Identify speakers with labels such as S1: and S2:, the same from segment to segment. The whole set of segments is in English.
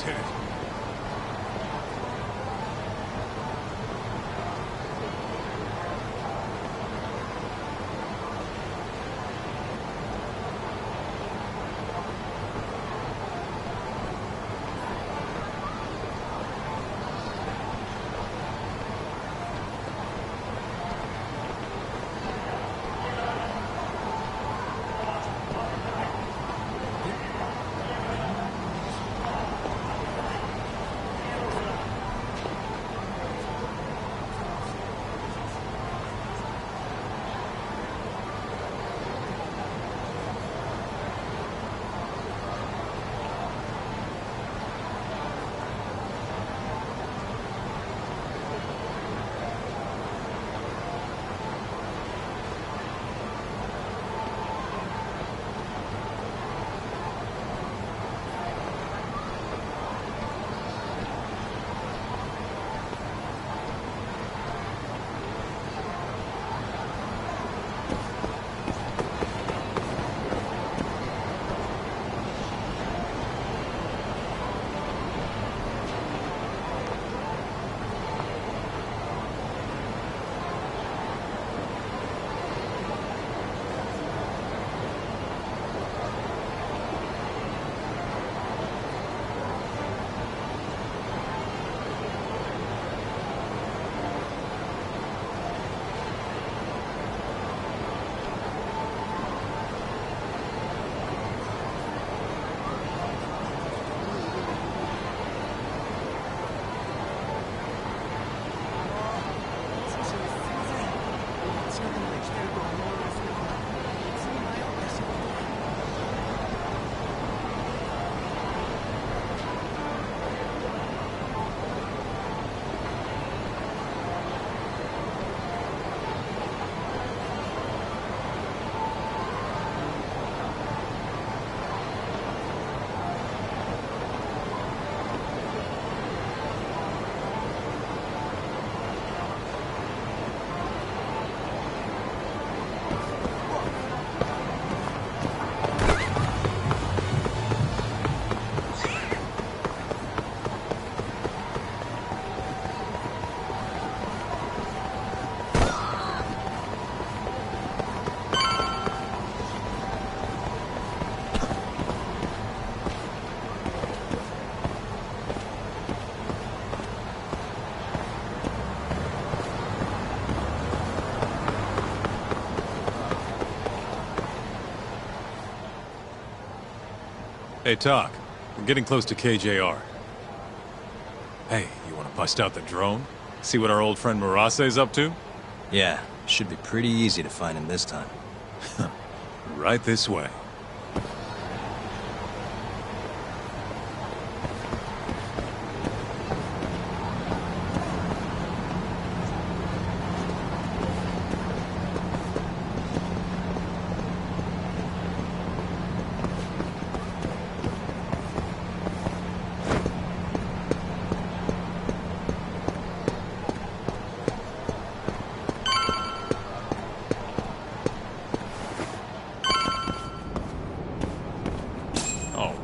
S1: Let's hit it. Hey, Talk. We're getting close to KJR. Hey, you want to bust out the drone? See what our old friend Murase's up to?
S2: Yeah, should be pretty easy to find him this time.
S1: Right this way.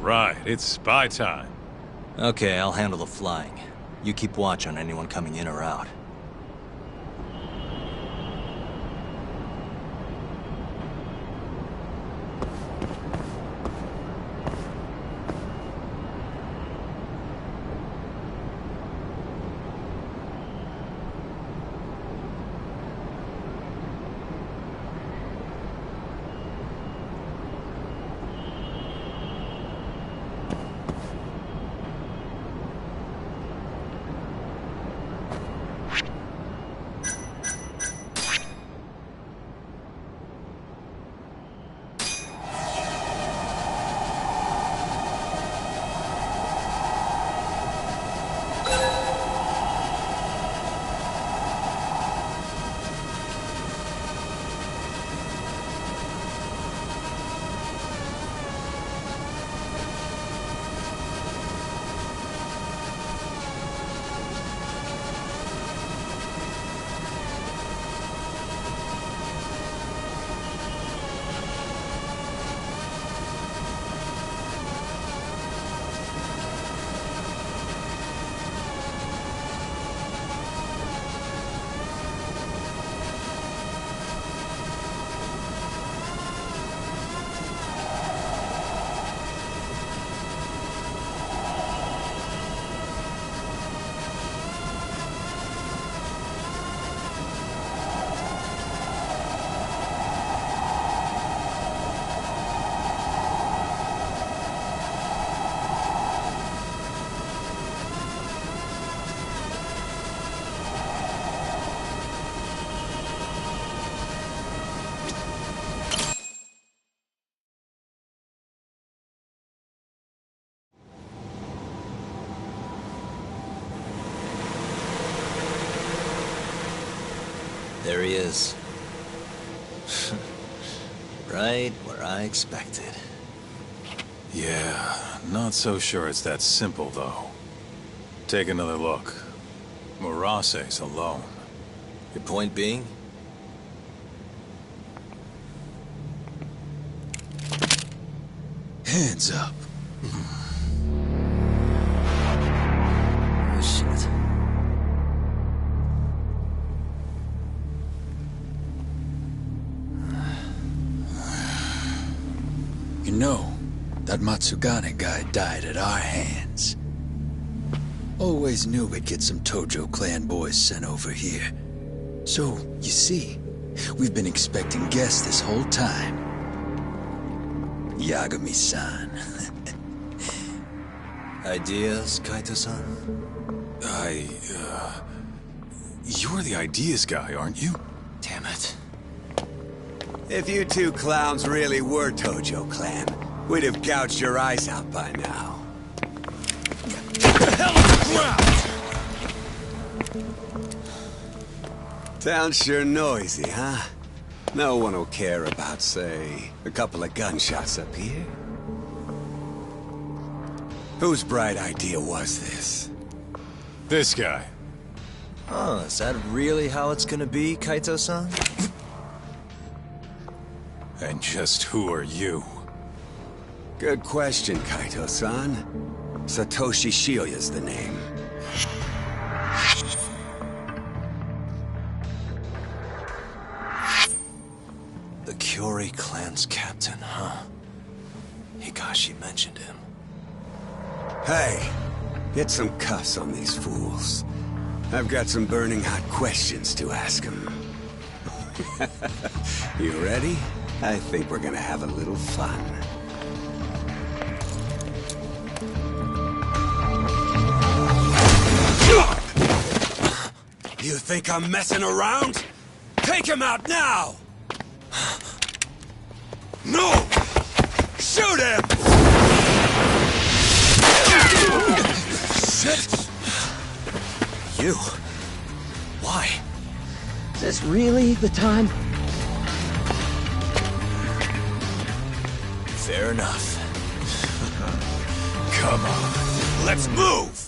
S1: Right, it's spy time.
S2: Okay, I'll handle the flying. You keep watch on anyone coming in or out. There he is. Right where I expected.
S1: Yeah, not so sure it's that simple, though. Take another look. Murase's alone.
S2: Your point being?
S3: Hands up.
S2: Oh, shit.
S3: You know, that Matsugane guy died at our hands. Always knew we'd get some Tojo clan boys sent over here. So, you see, we've been expecting guests this whole time. Yagami-san.
S2: Ideas, Kaito-san?
S1: You're the ideas guy, aren't you?
S2: Damn it.
S4: If you two clowns really were Tojo clan, we'd have gouged your eyes out by now. Town's sure noisy, huh? No one will care about, say, a couple of gunshots up here. Whose bright idea was this?
S1: This guy.
S2: Oh, is that really how it's gonna be, Kaito-san?
S1: And just who are you?
S4: Good question, Kaito-san. Satoshi Shioya's the name.
S2: The Kyori clan's captain, huh? Hikashi mentioned him.
S4: Hey, get some cuffs on these fools. I've got some burning hot questions to ask them. You ready? I think we're gonna have a little fun. You think I'm messing around? Take him out now! No! Shoot him!
S2: Shit! You? Why?
S5: Is this really the time?
S2: Fair enough.
S4: Come on, let's move!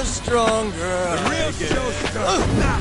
S2: Stronger.
S4: The real show's starting now!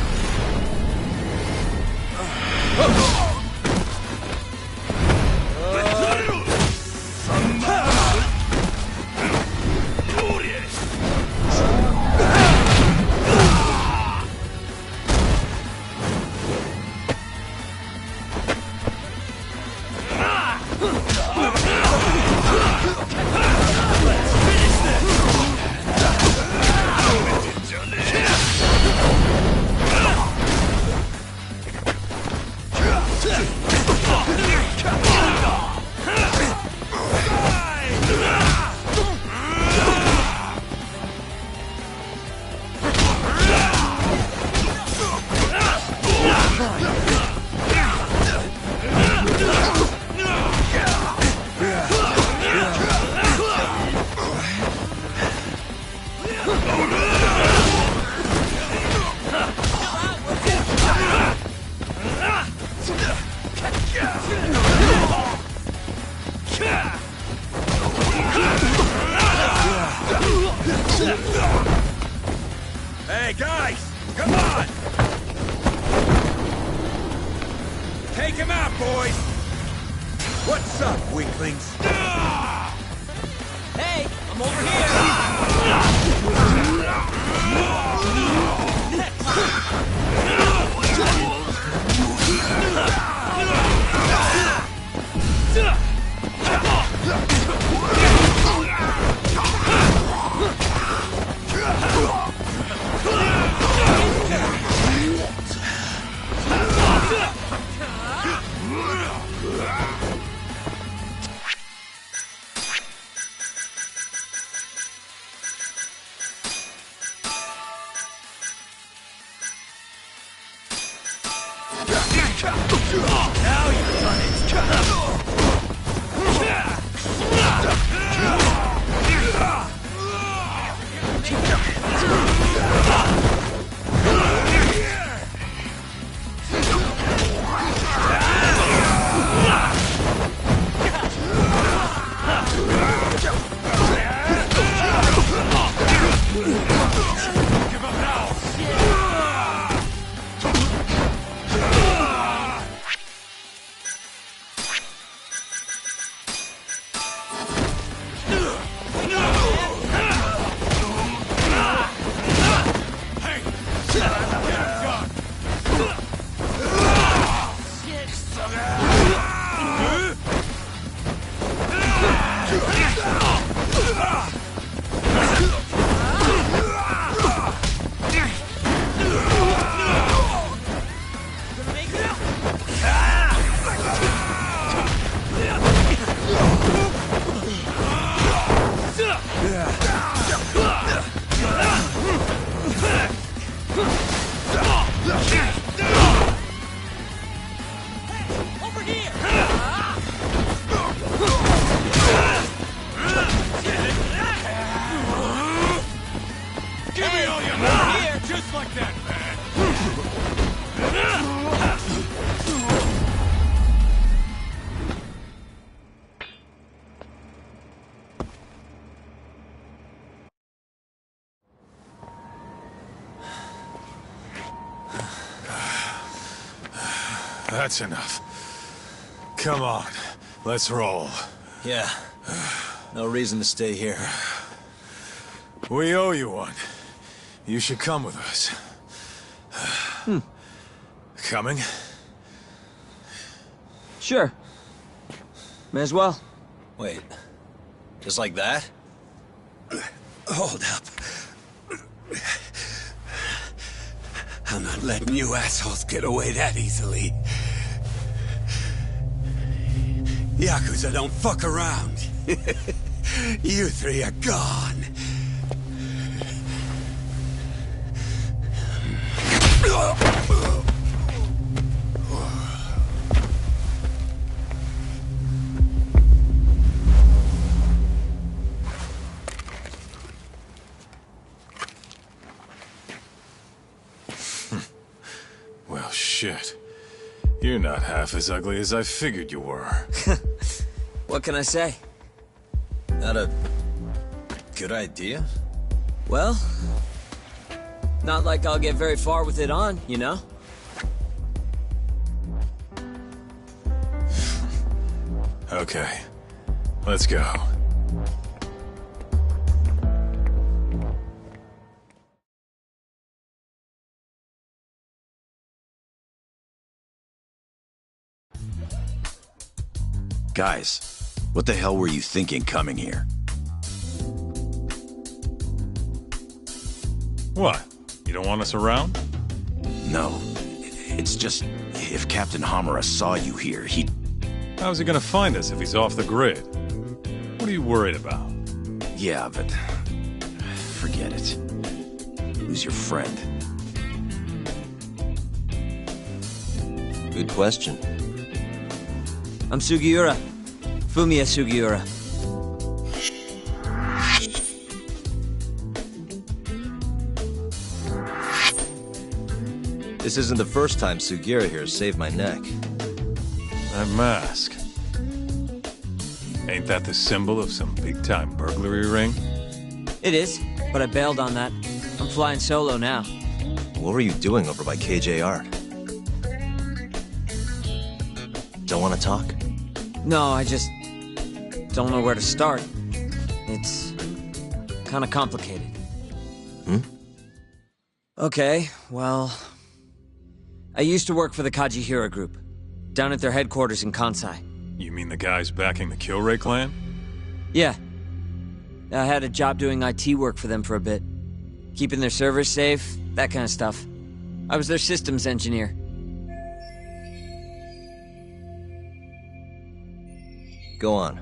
S4: Hey, guys! Come on! Take him out, boys! What's up, weaklings?
S5: Hey, I'm over here!
S1: Now you're done it. Give up now. Give me all your power! Just like that, man! That's enough. Come on, let's roll.
S2: Yeah. No reason to stay here.
S1: We owe you one. You should come with us. Coming?
S5: Sure. May as well.
S2: Wait. Just like that?
S4: Hold up. I'm not letting you assholes get away that easily. Yakuza don't fuck around. You three are gone.
S1: Well, shit. You're not half as ugly as I figured you were.
S5: What can I say?
S2: Not a good idea?
S5: Well, not like I'll get very far with it on, you know?
S1: Okay. Let's go.
S6: Guys, what the hell were you thinking coming here?
S1: What? You don't want us around?
S6: No. It's just, if Captain Hamura saw you here, he'd...
S1: How's he gonna find us if he's off the grid? What are you worried about?
S6: Yeah, but... forget it. Who's your friend?
S2: Good question.
S5: I'm Sugiura. Fumiya Sugiura.
S2: This isn't the first time Sugiura here has saved my neck.
S1: That mask. Ain't that the symbol of some big-time burglary ring?
S5: It is, but I bailed on that. I'm flying solo now.
S2: What were you doing over by KJR? Don't want to talk?
S5: No, I just don't know where to start. It's kind of complicated. Okay, well... I used to work for the Kajihira Group, down at their headquarters in Kansai.
S1: You mean the guys backing the Killray clan?
S5: Yeah. I had a job doing IT work for them for a bit. Keeping their servers safe, that kind of stuff. I was their systems engineer.
S2: Go on.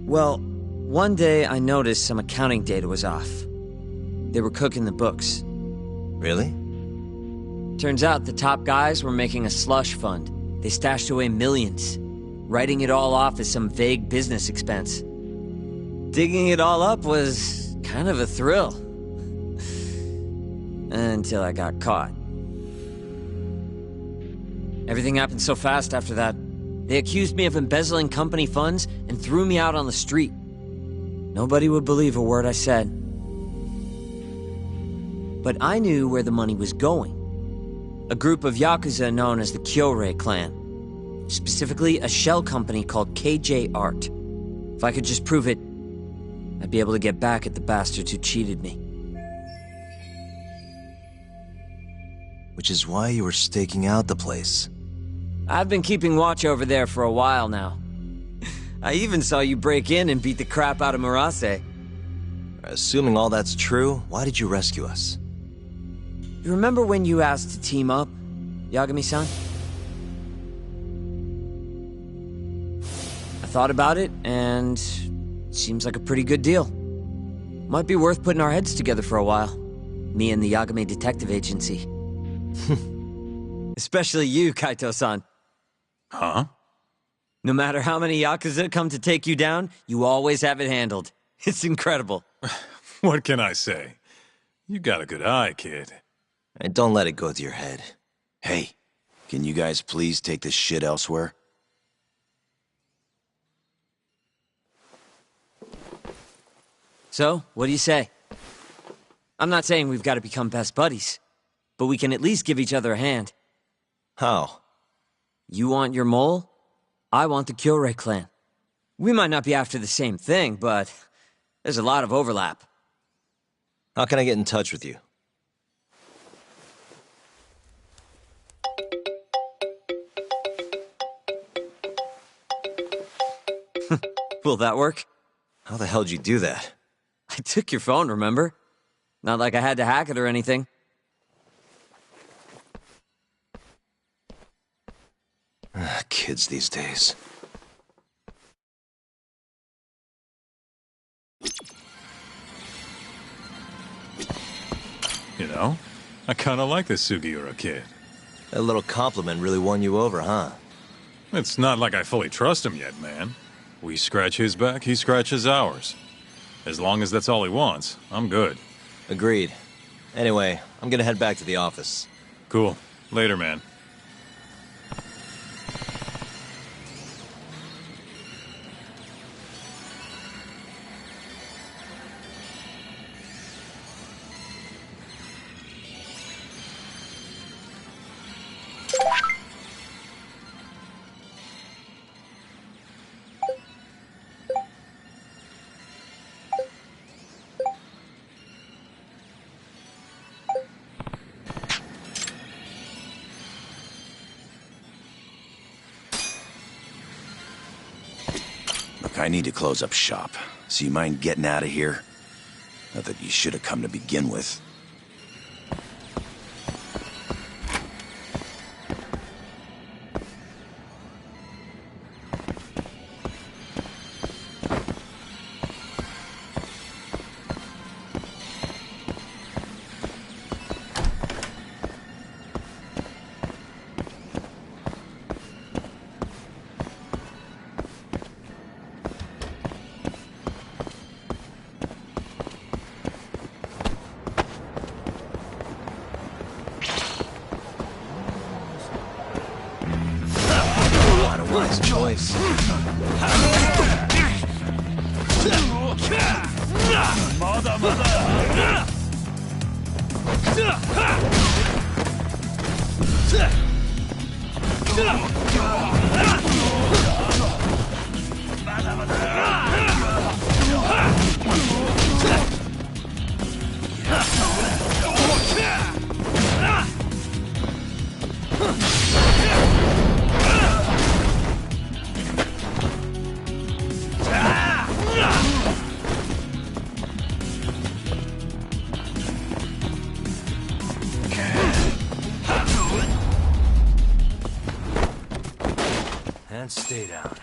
S5: Well, one day I noticed some accounting data was off. They were cooking the books.
S2: Really?
S5: Turns out the top guys were making a slush fund. They stashed away millions, writing it all off as some vague business expense. Digging it all up was kind of a thrill. Until I got caught. Everything happened so fast after that. They accused me of embezzling company funds and threw me out on the street. Nobody would believe a word I said. But I knew where the money was going. A group of Yakuza known as the Kyorei clan. Specifically, a shell company called KJ Art. If I could just prove it, I'd be able to get back at the bastards who cheated me.
S2: Which is why you were staking out the place.
S5: I've been keeping watch over there for a while now. I even saw you break in and beat the crap out of Murase.
S2: Assuming all that's true, why did you rescue us?
S5: You remember when you asked to team up, Yagami-san? I thought about it, and it seems like a pretty good deal. Might be worth putting our heads together for a while. Me and the Yagami Detective Agency. Especially you, Kaito-san.
S1: Huh?
S5: No matter how many Yakuza come to take you down, you always have it handled. It's incredible.
S1: What can I say? You got a good eye, kid.
S2: And don't let it go to your head.
S6: Hey, can you guys please take this shit elsewhere?
S5: So, what do you say? I'm not saying we've got to become best buddies, but we can at least give each other a hand.
S2: How?
S5: You want your mole? I want the Kyorei clan. We might not be after the same thing, but there's a lot of overlap.
S2: How can I get in touch with you?
S5: Will that work?
S2: How the hell did you do that?
S5: I took your phone, remember? Not like I had to hack it or anything.
S2: Kids these days.
S1: You know, I kinda like this Sugiura kid.
S2: That little compliment really won you over, huh?
S1: It's not like I fully trust him yet, man. We scratch his back, he scratches ours. As long as that's all he wants, I'm good.
S2: Agreed. Anyway, I'm gonna head back to the office.
S1: Cool. Later, man.
S6: Look, I need to close up shop. So you mind getting out of here? Not that you should have come to begin with.
S2: Wise choice. And stay down.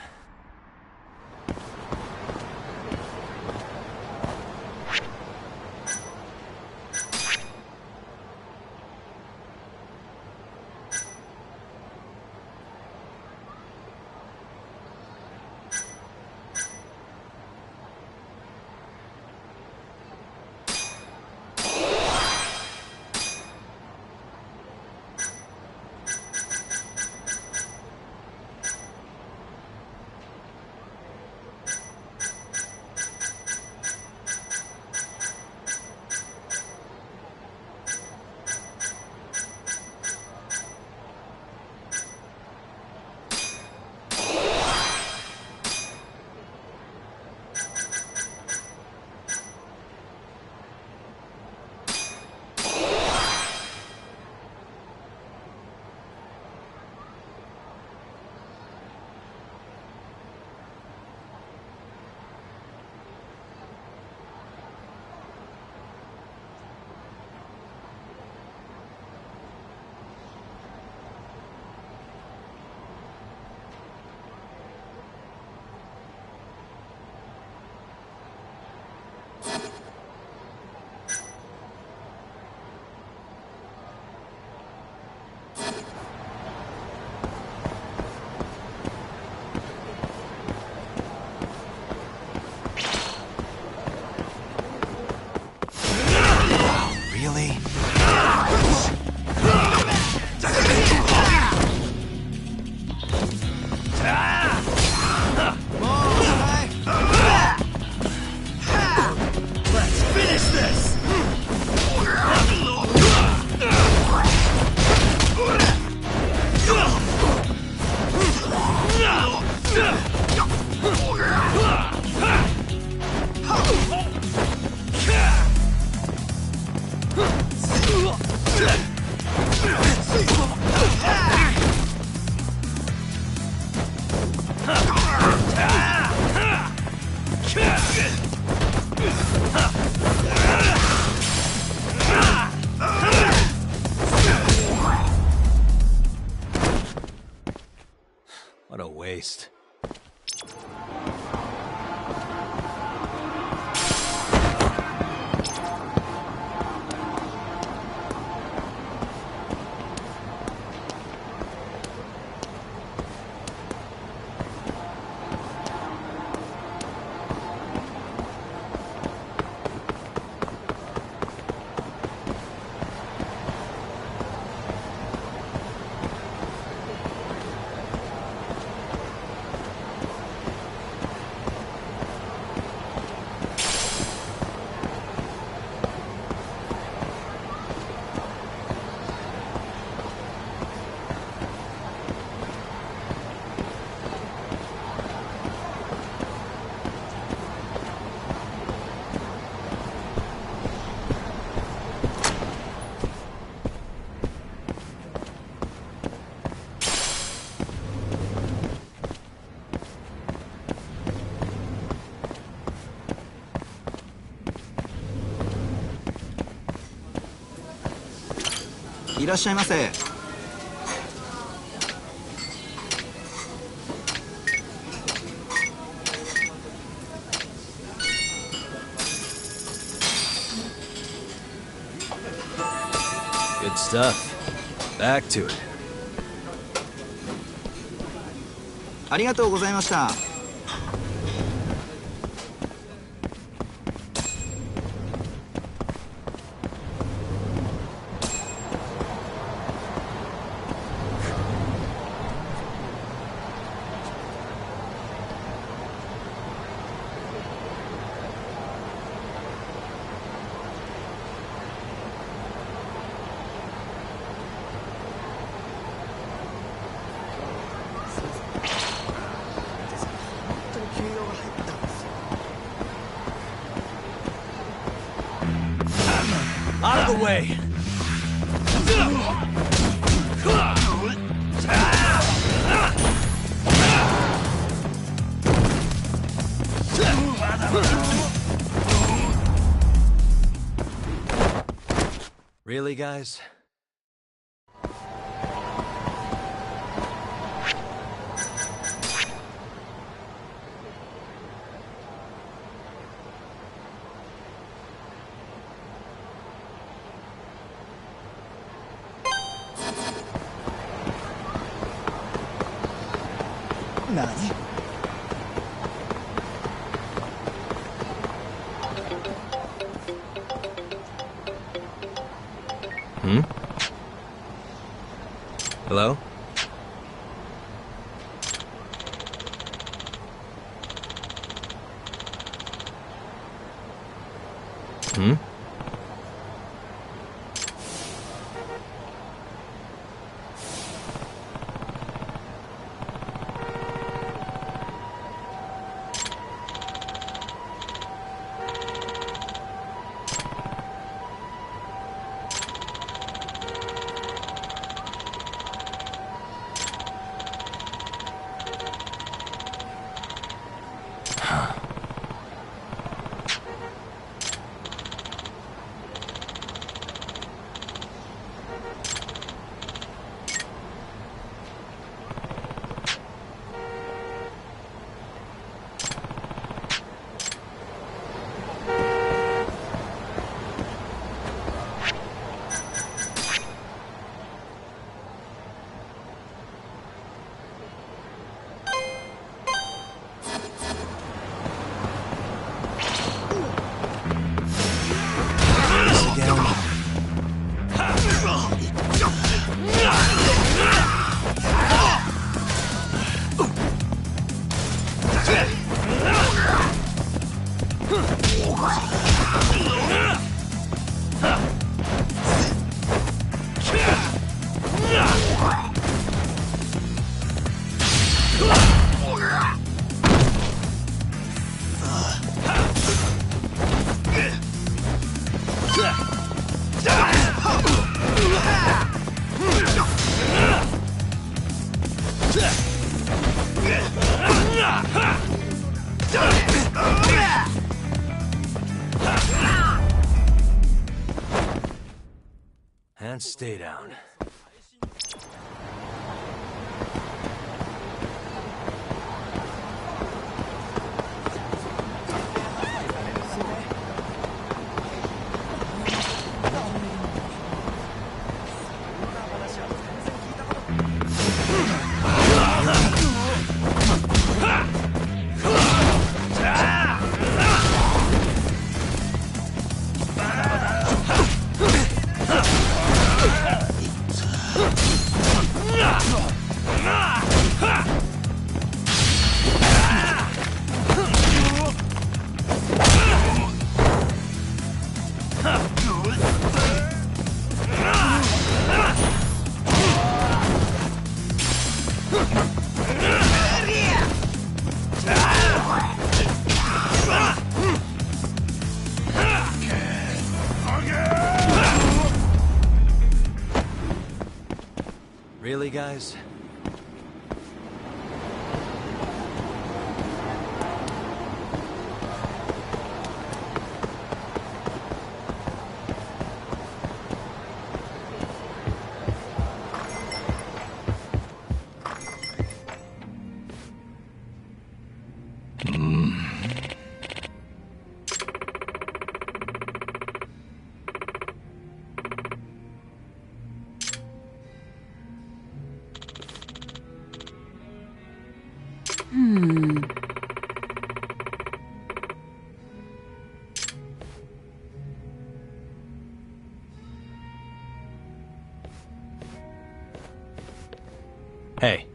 S2: waste.
S7: いらっしゃいませ。
S2: Good stuff. Back to it.
S7: ありがとうございました。
S2: Out of the way! Really, guys? Hmm? Hello? Hmm? And stay down. Really, guys? Hey.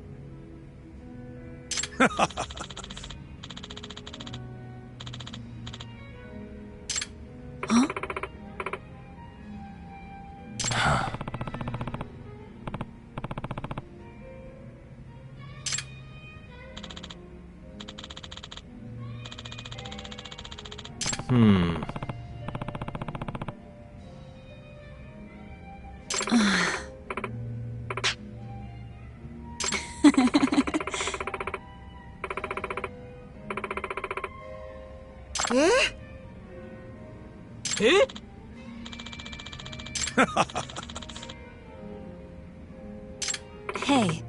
S8: Hey.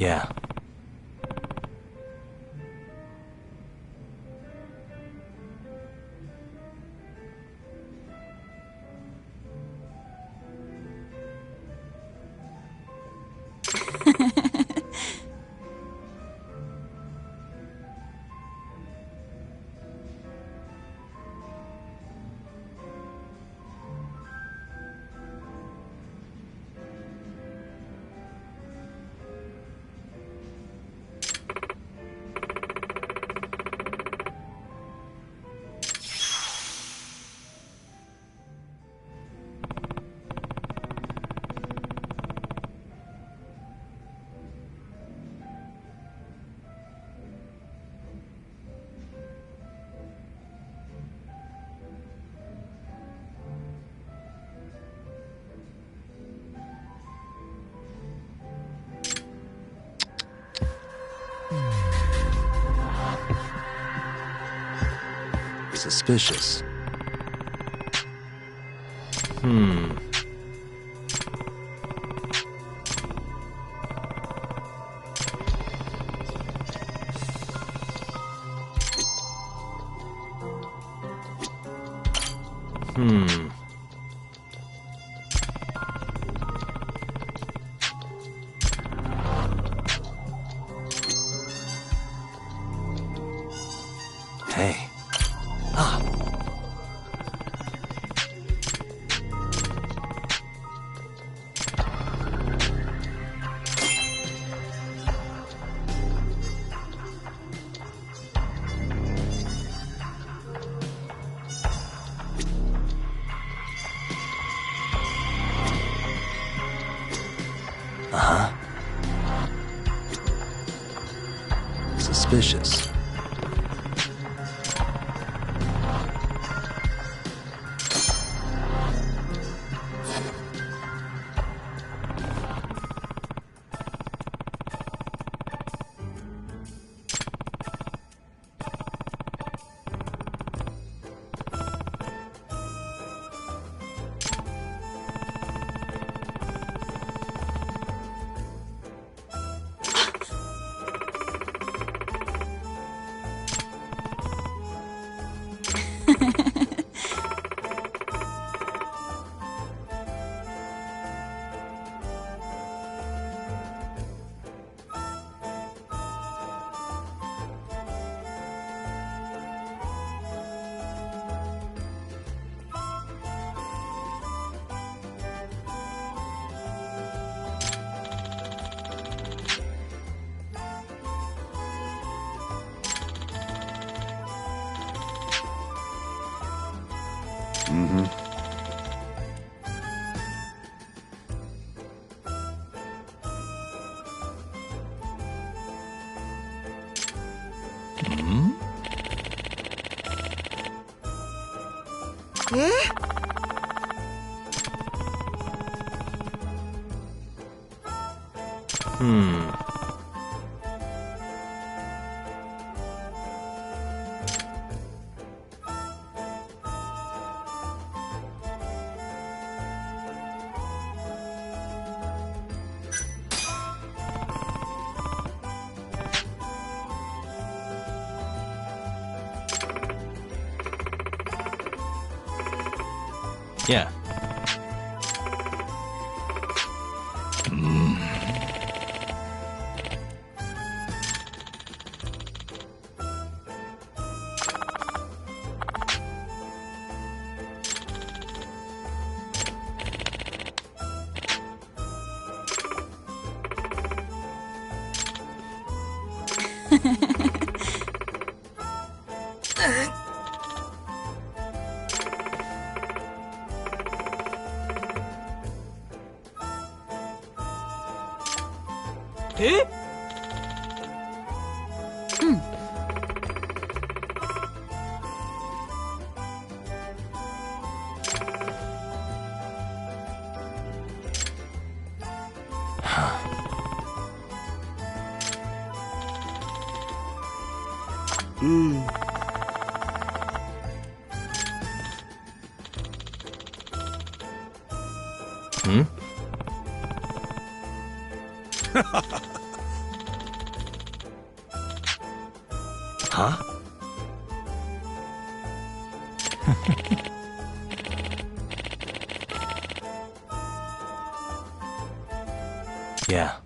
S2: Yeah. Suspicious. Hey. Suspicious. Yeah. Huh? Yeah.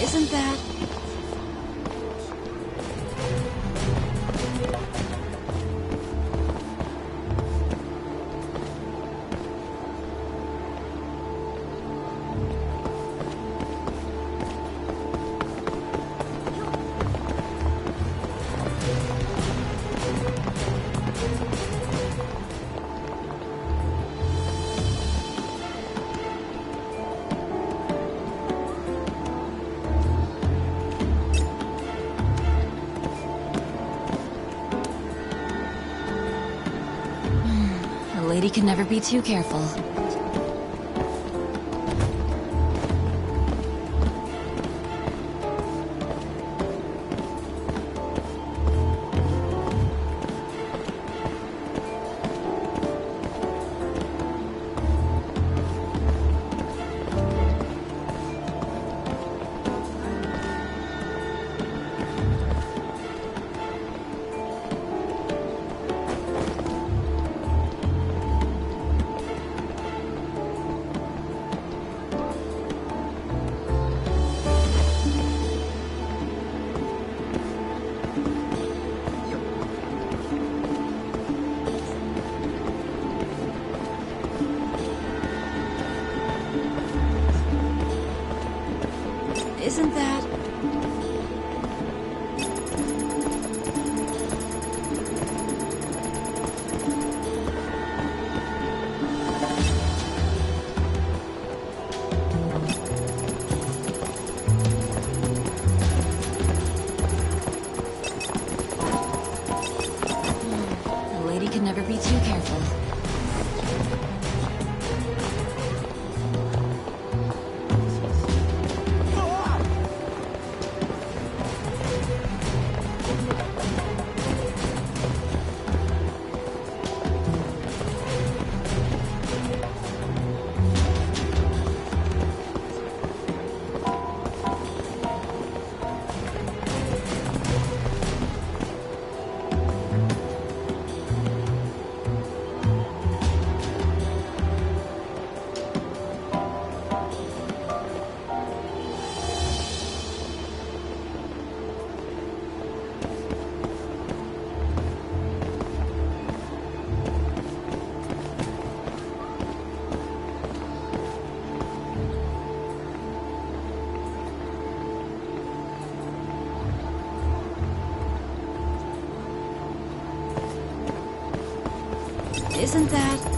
S8: Isn't that... A lady can never be too careful. Isn't that... A lady can never be too careful. Isn't that...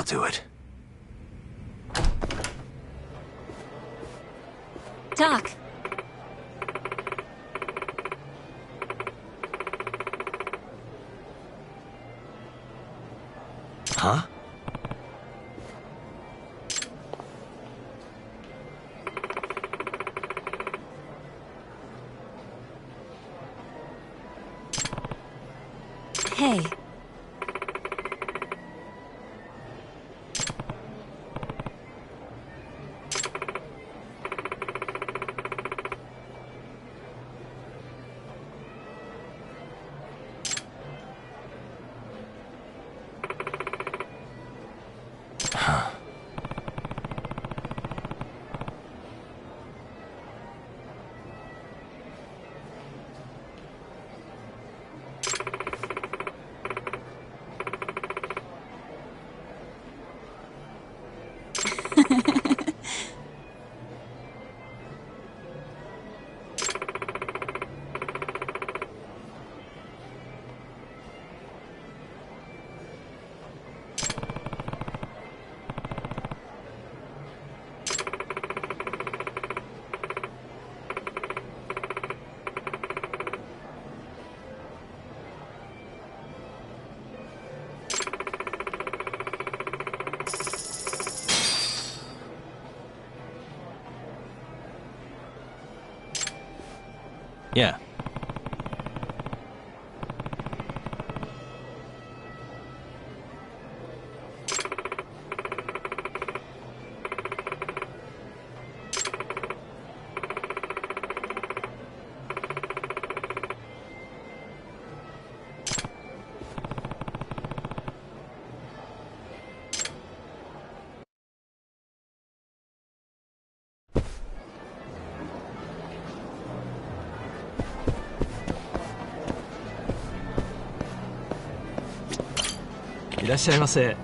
S2: I'll do it.
S8: Doc.
S2: Huh?
S8: Hey.
S2: Yeah.いらっしゃいませ。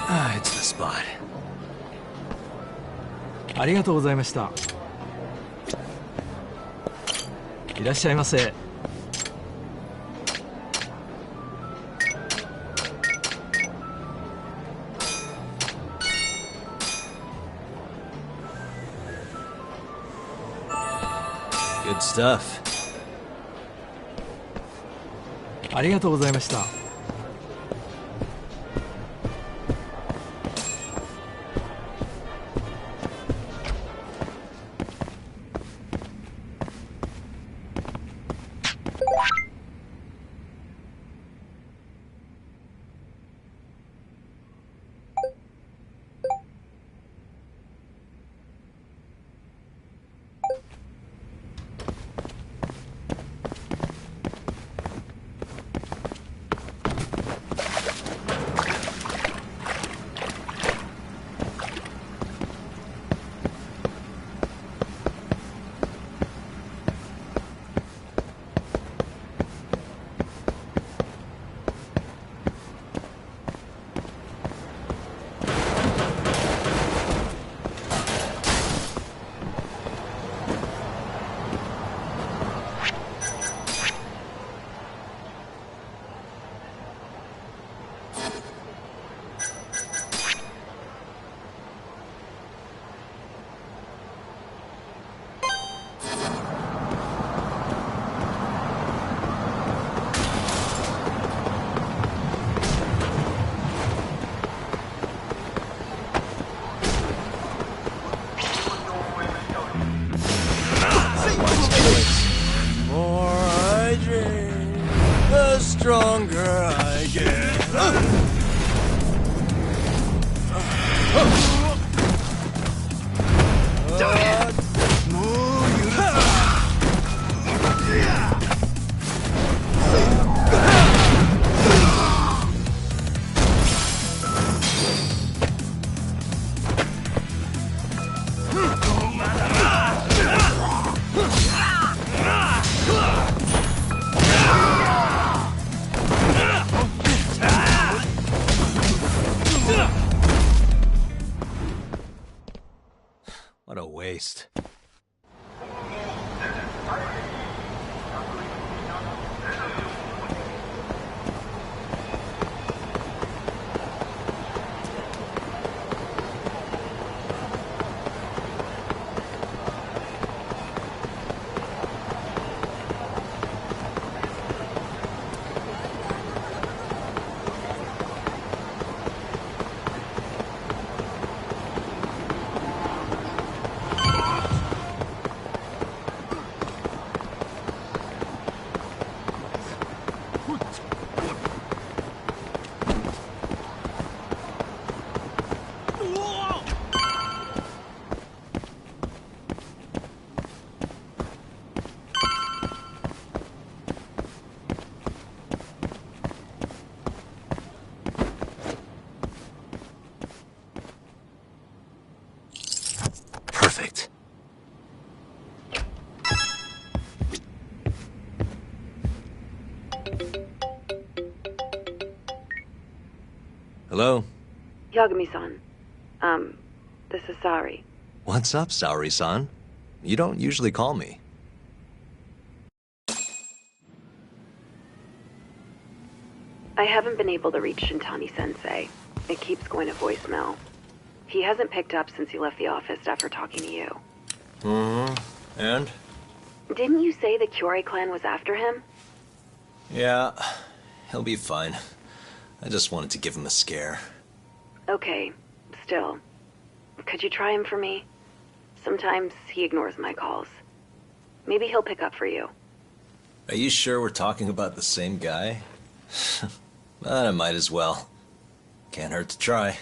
S2: Ah, it's the spot. ありがとうございました。いらっしゃいませ。Good stuff. ありがとうございました。waste.
S6: Perfect.
S2: Hello?
S9: Yagami-san. This is Sari.
S2: What's up, Saori-san? You don't usually call me.
S9: I haven't been able to reach Shintani-sensei. It keeps going to voicemail. He hasn't picked up since he left the office after talking to you.
S2: And?
S9: Didn't you say the Kyorei clan was after him?
S2: Yeah, he'll be fine. I just wanted to give him a scare.
S9: Okay, still. Could you try him for me? Sometimes he ignores my calls. Maybe he'll pick up for you.
S2: Are you sure we're talking about the same guy? But I might as well. Can't hurt to try.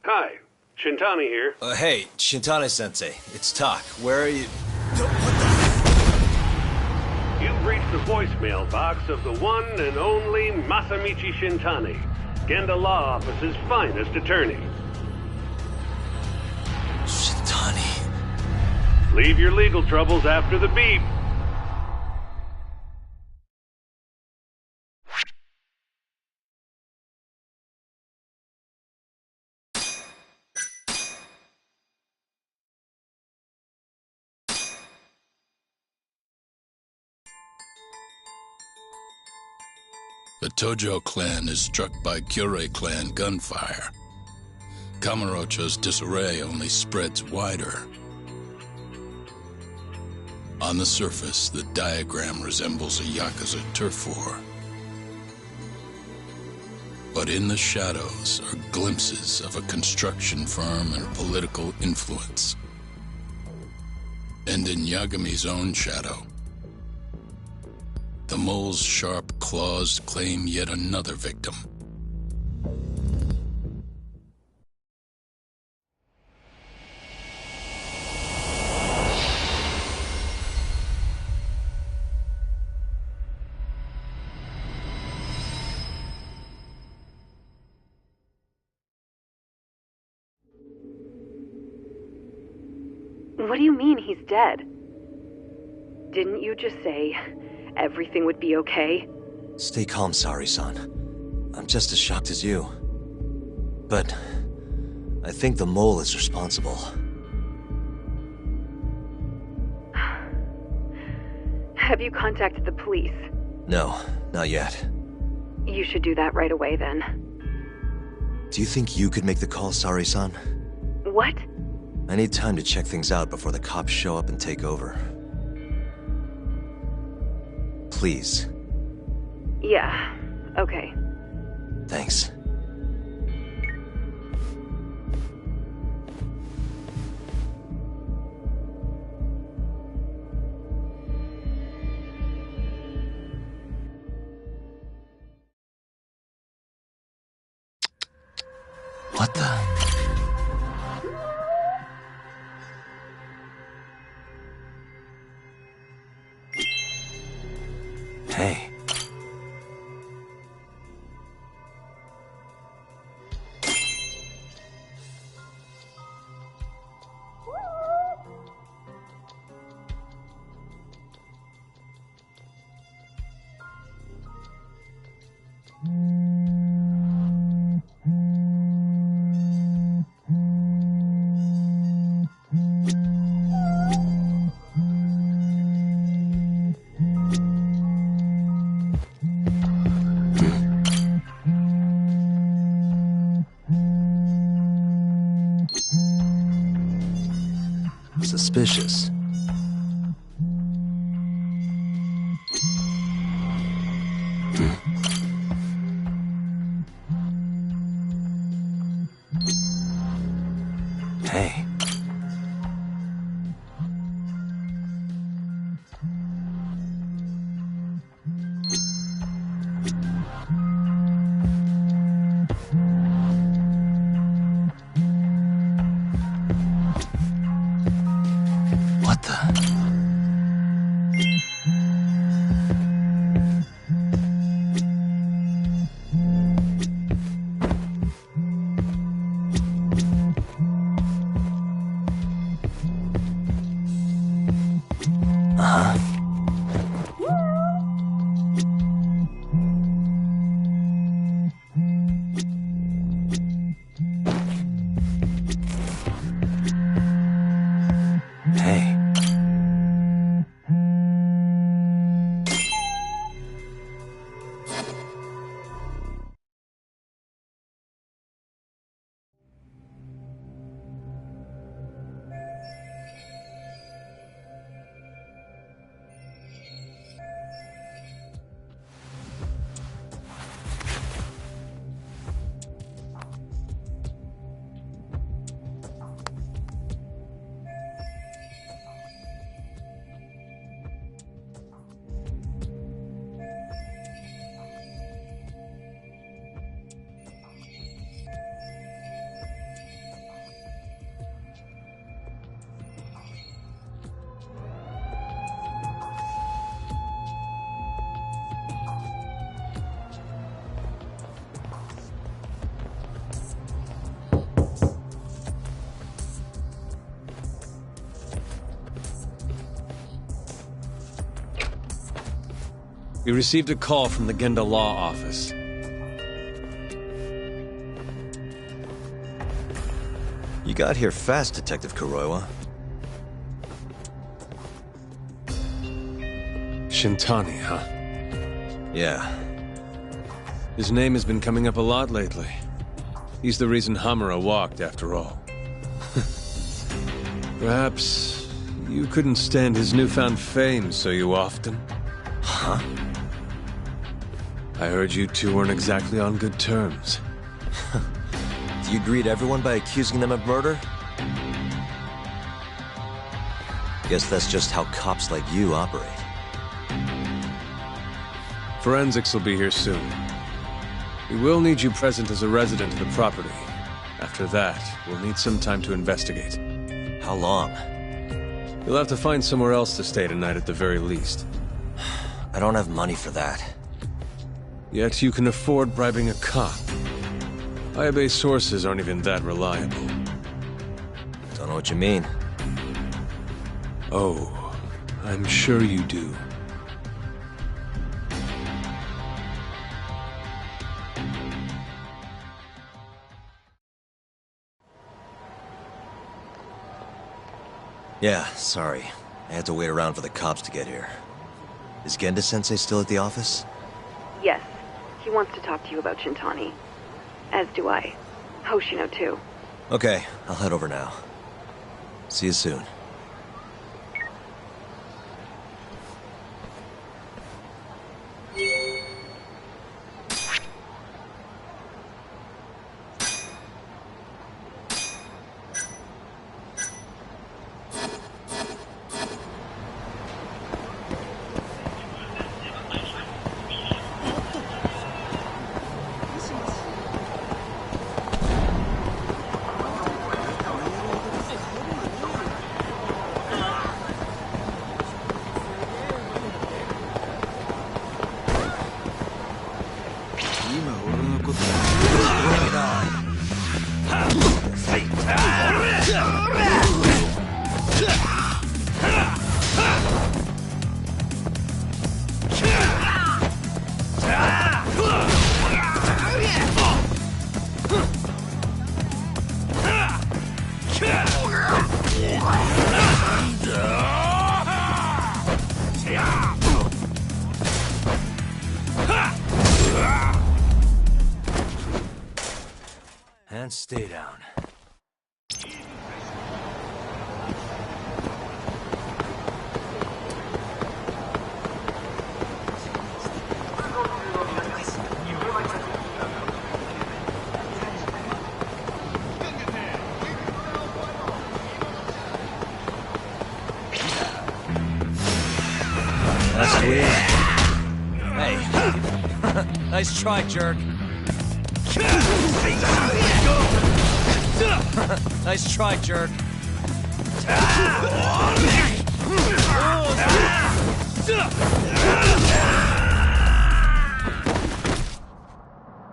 S10: Hi, Shintani here.
S2: Hey, Shintani-sensei, it's Tak. Where are you?
S10: You've reached the voicemail box of the one and only Masamichi Shintani, Genda Law Office's finest attorney.
S2: Shintani.
S10: Leave your legal troubles after the beep.
S11: The Tojo clan is struck by Kyorei clan gunfire. Kamurocho's disarray only spreads wider. On the surface, the diagram resembles a Yakuza turf war. But in the shadows are glimpses of a construction firm and political influence. And in Yagami's own shadow, the mole's sharp claws claim yet another victim.
S9: What do you mean he's dead? Didn't you just say everything would be okay?
S2: Stay calm, Saori-san. I'm just as shocked as you. But I think the mole is responsible.
S9: Have you contacted the police?
S2: No, not yet.
S9: You should do that right away then.
S2: Do you think you could make the call, Saori-san?
S9: What?
S2: I need time to check things out before the cops show up and take over. Please.
S9: Yeah, okay.
S2: Thanks. What the? Hey. Suspicious. Hey. What the? Hey.
S12: We received a call from the Genda Law Office.
S2: You got here fast, Detective Kuroiwa.
S12: Shintani, huh?
S2: Yeah.
S12: His name has been coming up a lot lately. He's the reason Hamura walked, after all. Perhaps you couldn't stand his newfound fame so you often?
S2: Huh?
S12: I heard you two weren't exactly on good terms.
S2: Do you greet everyone by accusing them of murder? Guess that's just how cops like you operate.
S12: Forensics will be here soon. We will need you present as a resident of the property. After that, we'll need some time to investigate.
S2: How long?
S12: You'll have to find somewhere else to stay tonight at the very least.
S2: I don't have money for that.
S12: Yet you can afford bribing a cop. Ayabe's sources aren't even that reliable.
S2: Don't know what you mean.
S12: Oh, I'm sure you do.
S2: Yeah, sorry. I had to wait around for the cops to get here. Is Genda-sensei still at the office?
S9: Yes. He wants to talk to you about Shintani. As do I. Hoshino, too.
S2: Okay, I'll head over now. See you soon. And stay down. That's sweet. Hey. Nice try, jerk. Nice try, jerk.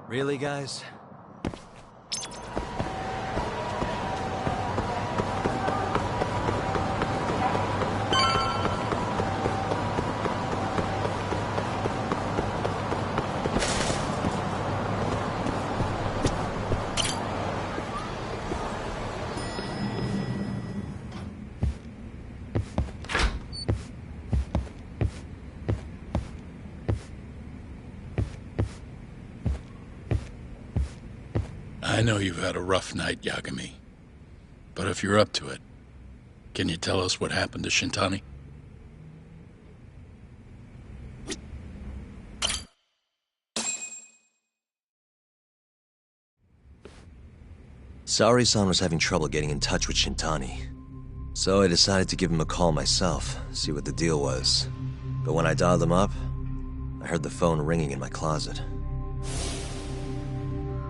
S2: Really, guys?
S11: I know you've had a rough night, Yagami. But if you're up to it, can you tell us what happened to Shintani?
S2: Saori-san was having trouble getting in touch with Shintani. So I decided to give him a call myself, see what the deal was. But when I dialed him up, I heard the phone ringing in my closet.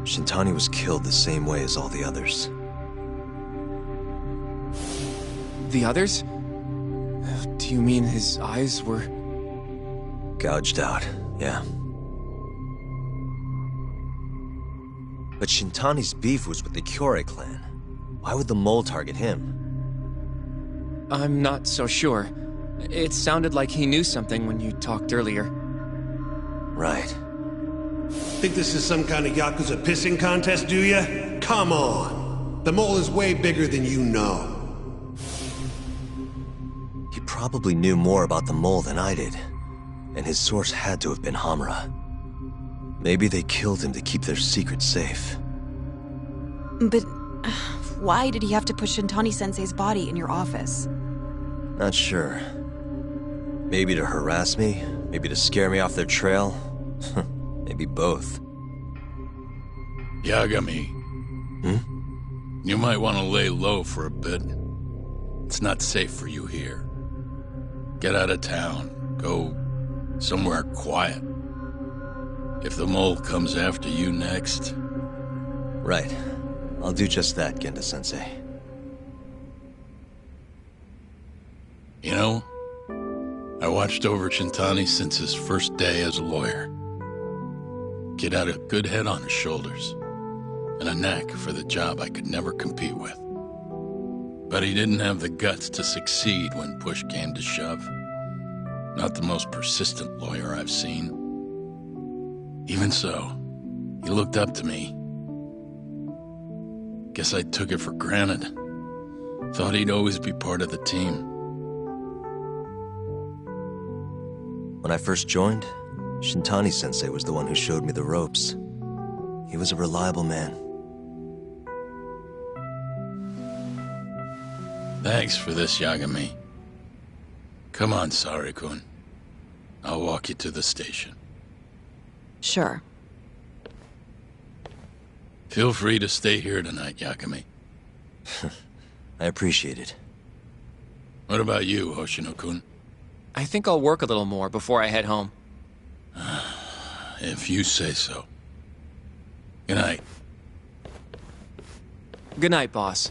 S2: Shintani was killed the same way as all the others.
S13: The others? Do you mean his eyes were...
S2: Gouged out, yeah. But Shintani's beef was with the Kyorei clan. Why would the mole target him?
S13: I'm not so sure. It sounded like he knew something when you talked earlier.
S2: Right.
S10: Think this is some kind of Yakuza pissing contest, do ya? Come on! The mole is way bigger than you know.
S2: He probably knew more about the mole than I did. And his source had to have been Hamura. Maybe they killed him to keep their secret safe.
S14: But why did he have to put Shintani-sensei's body in your office?
S2: Not sure. Maybe to harass me, maybe to scare me off their trail. Maybe both.
S11: Yagami. You might want to lay low for a bit. It's not safe for you here. Get out of town. Go somewhere quiet. If the mole comes after you next...
S2: Right. I'll do just that, Genda-sensei.
S11: You know, I watched over Shintani since his first day as a lawyer. Kid had a good head on his shoulders, and a knack for the job I could never compete with. But he didn't have the guts to succeed when push came to shove. Not the most persistent lawyer I've seen. Even so, he looked up to me. Guess I took it for granted. Thought he'd always be part of the team.
S2: When I first joined, Shintani-sensei was the one who showed me the ropes. He was a reliable man.
S11: Thanks for this, Yagami. Come on, Sari-kun. I'll walk you to the station.
S14: Sure.
S11: Feel free to stay here tonight, Yagami.
S2: I appreciate it.
S11: What about you, Hoshino-kun?
S13: I think I'll work a little more before I head home.
S11: If you say so. Good night.
S13: Good night, boss.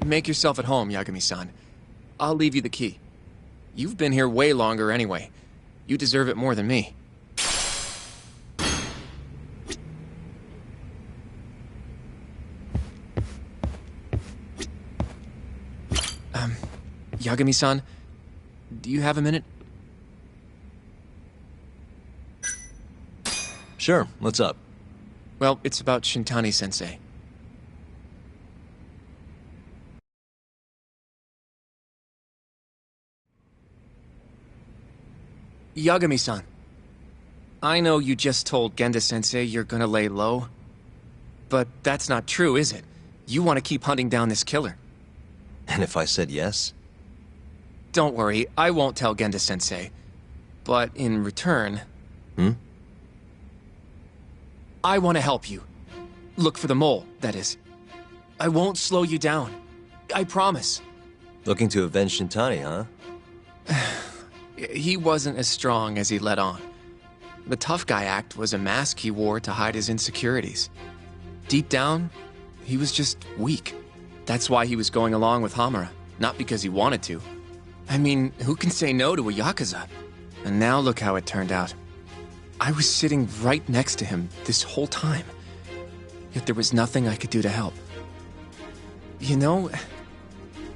S13: Make yourself at home, Yagami-san. I'll leave you the key. You've been here way longer anyway. You deserve it more than me. Yagami-san, do you have a minute?
S2: Sure, what's up?
S13: Well, it's about Shintani-sensei. Yagami-san. I know you just told Genda-sensei you're gonna lay low. But that's not true, is it? You want to keep hunting down this killer.
S2: And if I said yes?
S13: Don't worry, I won't tell Genda-sensei. But in return... I want to help you. Look for the mole, that is. I won't slow you down. I promise.
S2: Looking to avenge Shintani, huh?
S13: He wasn't as strong as he let on. The tough guy act was a mask he wore to hide his insecurities. Deep down, he was just weak. That's why he was going along with Hamura, not because he wanted to. I mean, who can say no to a Yakuza? And now look how it turned out. I was sitting right next to him this whole time. Yet there was nothing I could do to help. You know,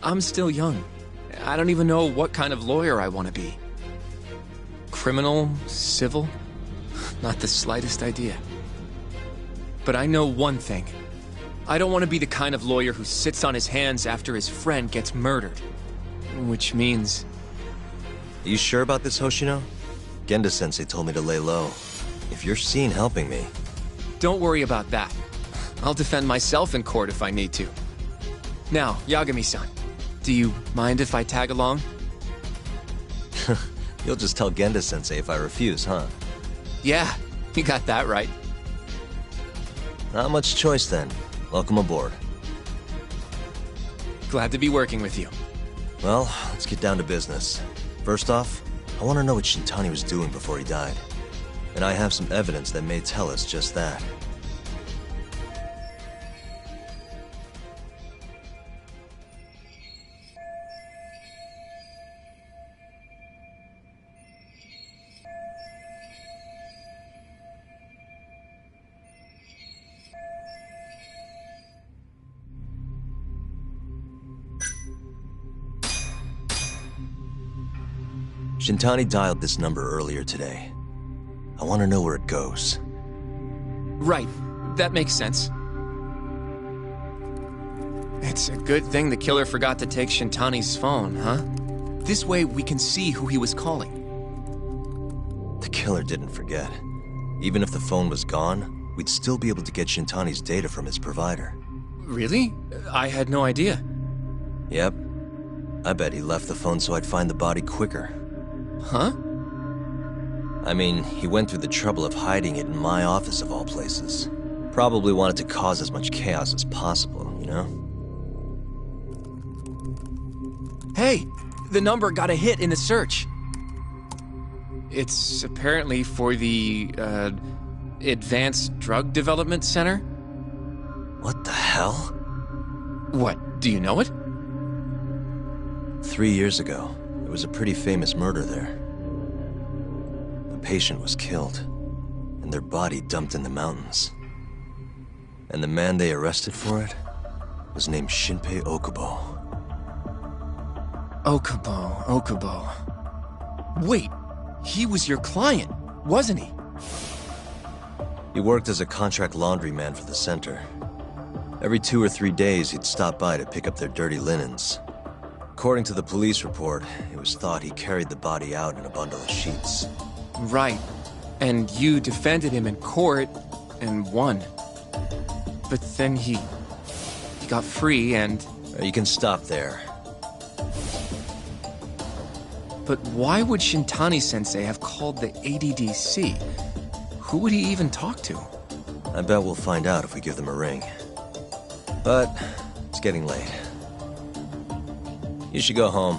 S13: I'm still young. I don't even know what kind of lawyer I want to be. Criminal? Civil? Not the slightest idea. But I know one thing. I don't want to be the kind of lawyer who sits on his hands after his friend gets murdered. Which means...
S2: Are you sure about this, Hoshino? Genda-sensei told me to lay low. If you're seen helping me...
S13: Don't worry about that. I'll defend myself in court if I need to. Now, Yagami-san, do you mind if I tag along?
S2: You'll just tell Genda-sensei if I refuse, huh?
S13: Yeah, you got that right.
S2: Not much choice then. Welcome aboard.
S13: Glad to be working with you.
S2: Well, let's get down to business. First off, I want to know what Shintani was doing before he died. And I have some evidence that may tell us just that. Shintani dialed this number earlier today. I want to know where it goes.
S13: Right. That makes sense. It's a good thing the killer forgot to take Shintani's phone, huh? This way we can see who he was calling.
S2: The killer didn't forget. Even if the phone was gone, we'd still be able to get Shintani's data from his provider.
S13: Really? I had no idea.
S2: Yep. I bet he left the phone so I'd find the body quicker.
S13: Huh?
S2: I mean, he went through the trouble of hiding it in my office of all places. Probably wanted to cause as much chaos as possible, you know?
S13: Hey! The number got a hit in the search. It's apparently for the, Advanced Drug Development Center?
S2: What the hell?
S13: What, do you know it?
S2: 3 years ago, there was a pretty famous murder there. A patient was killed, and their body dumped in the mountains. And the man they arrested for it was named Shinpei Okubo.
S13: Okubo. Wait, he was your client, wasn't he?
S2: He worked as a contract laundryman for the center. Every 2 or 3 days, he'd stop by to pick up their dirty linens. According to the police report, it was thought he carried the body out in a bundle of sheets.
S13: Right. And you defended him in court and won. But then he got free and...
S2: You can stop there.
S13: But why would Shintani-sensei have called the ADDC? Who would he even talk to?
S2: I bet we'll find out if we give them a ring. But it's getting late. You should go home.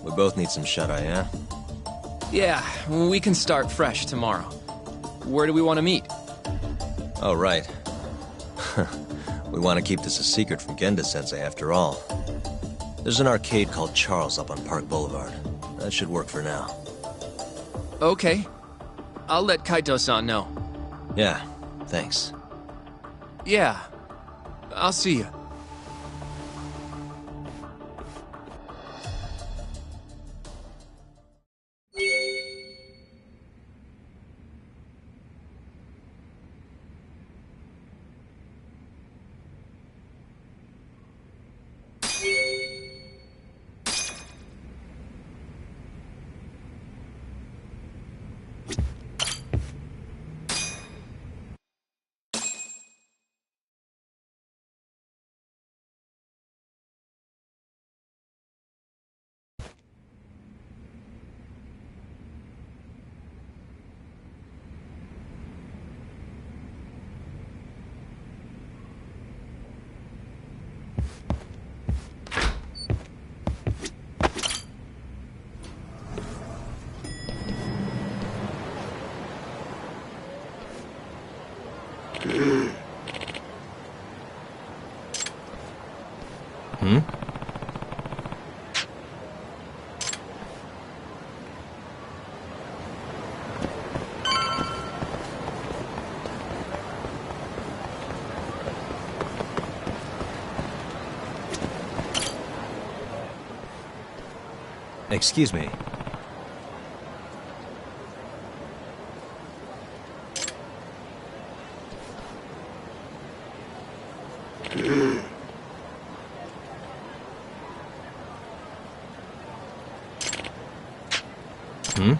S2: We both need some shut-eye, yeah?
S13: Yeah, we can start fresh tomorrow. Where do we want to meet?
S2: Oh, right. We want to keep this a secret from Genda-sensei after all. There's an arcade called Charles up on Park Boulevard. That should work for now.
S13: Okay. I'll let Kaito-san know.
S2: Yeah, thanks.
S13: Yeah. I'll see you.
S2: Excuse me. Hmm?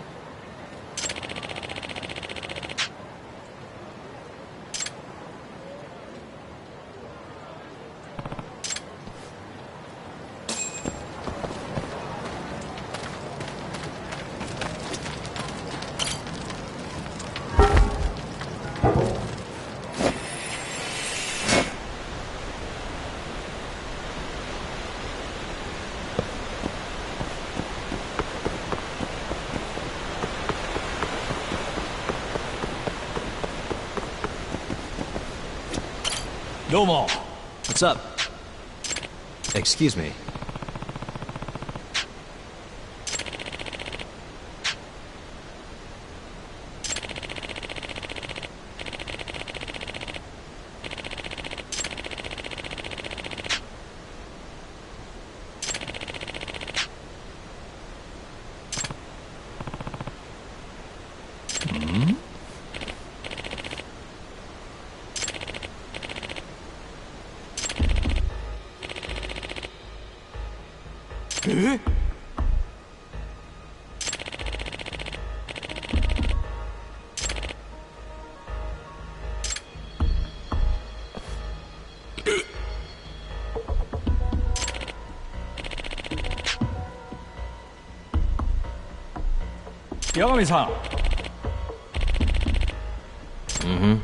S15: Domo.
S2: What's up? Excuse me.
S15: Yagami-san.
S2: Mm-hmm.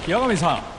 S15: Yagami-san.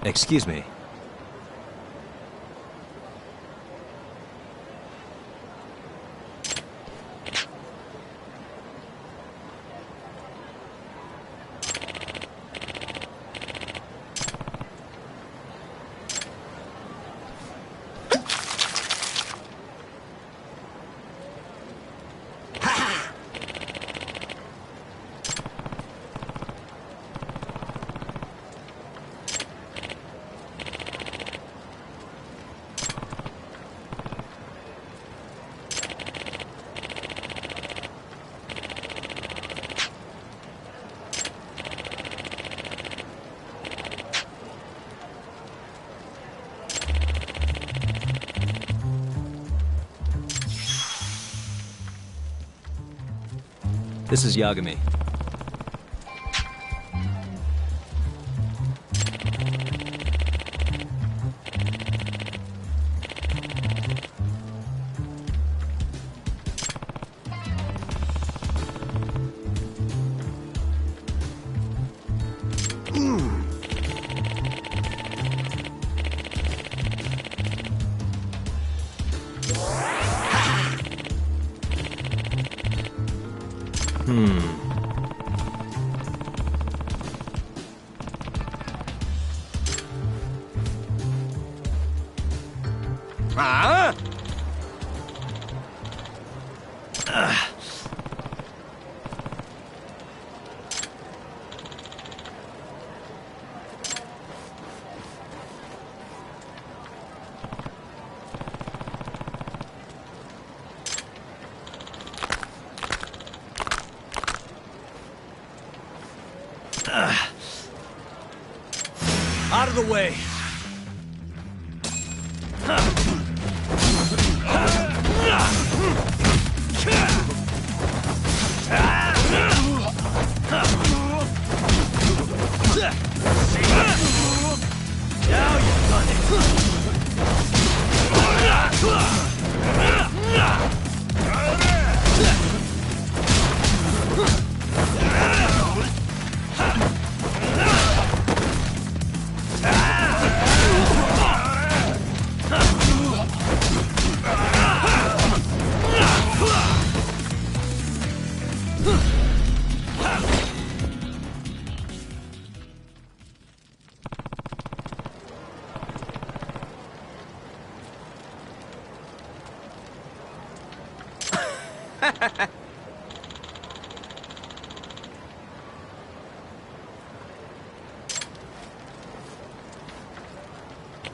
S2: Excuse me. This is Yagami.
S5: Ah!
S12: Out of the way. Now you've done it.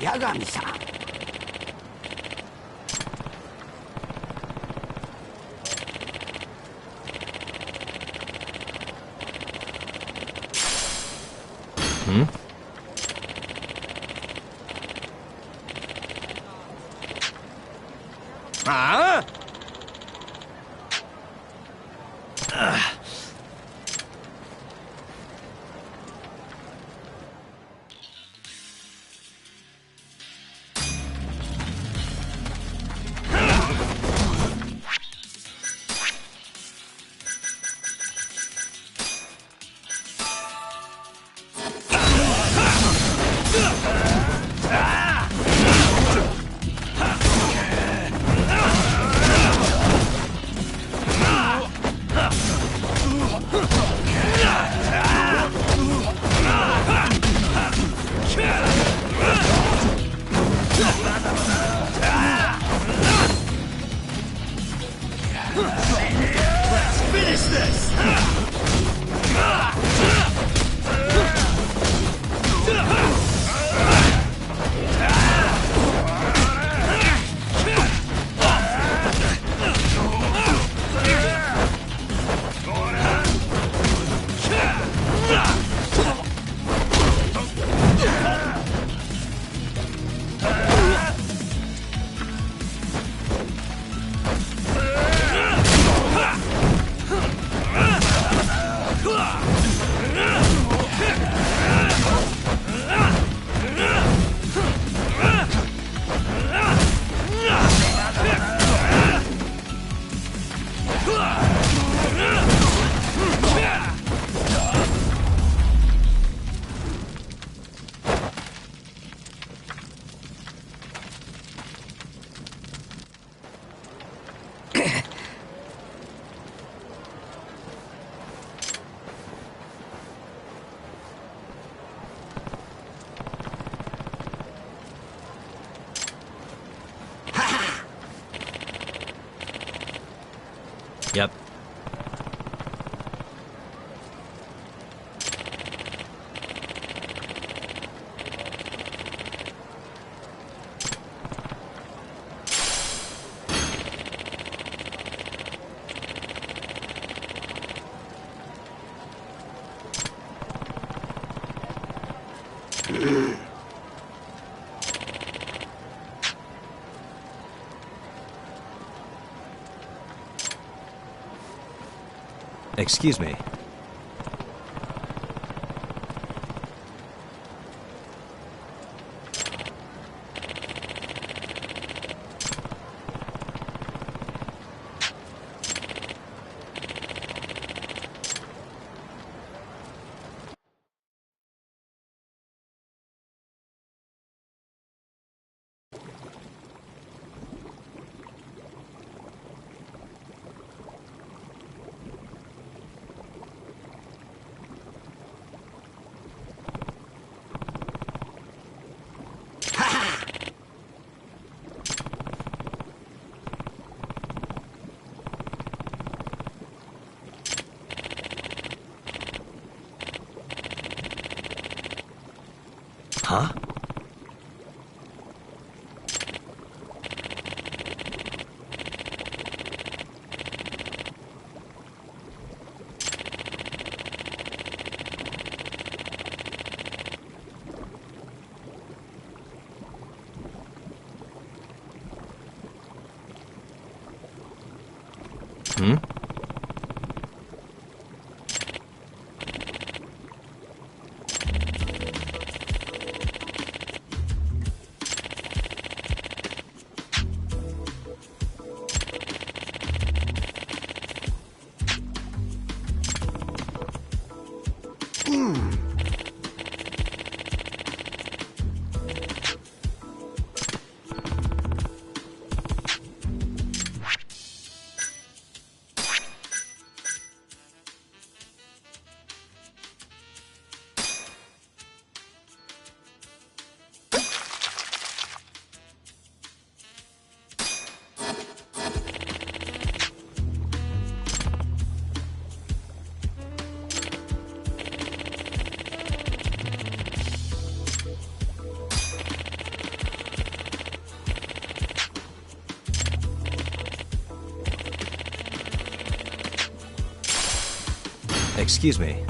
S7: Yagami-san.
S12: Hmm?
S5: Ah!
S12: Let's finish this!
S2: Yep. Excuse me. Huh? Hmm? Excuse me.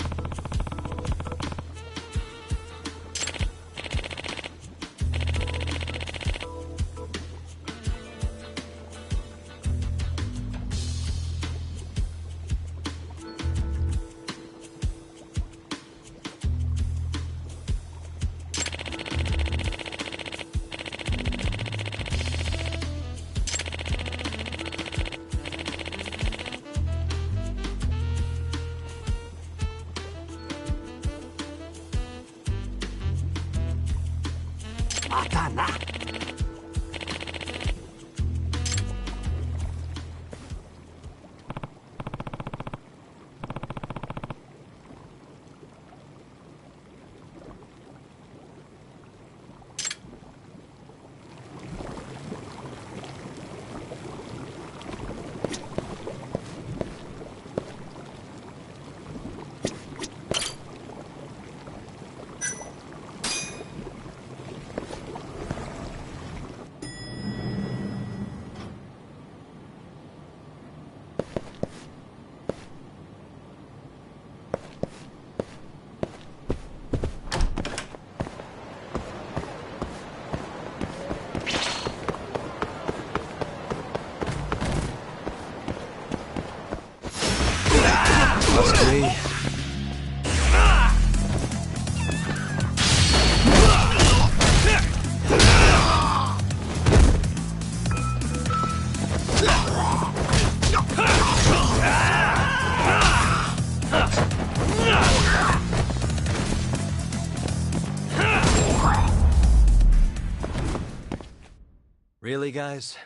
S2: Really, guys?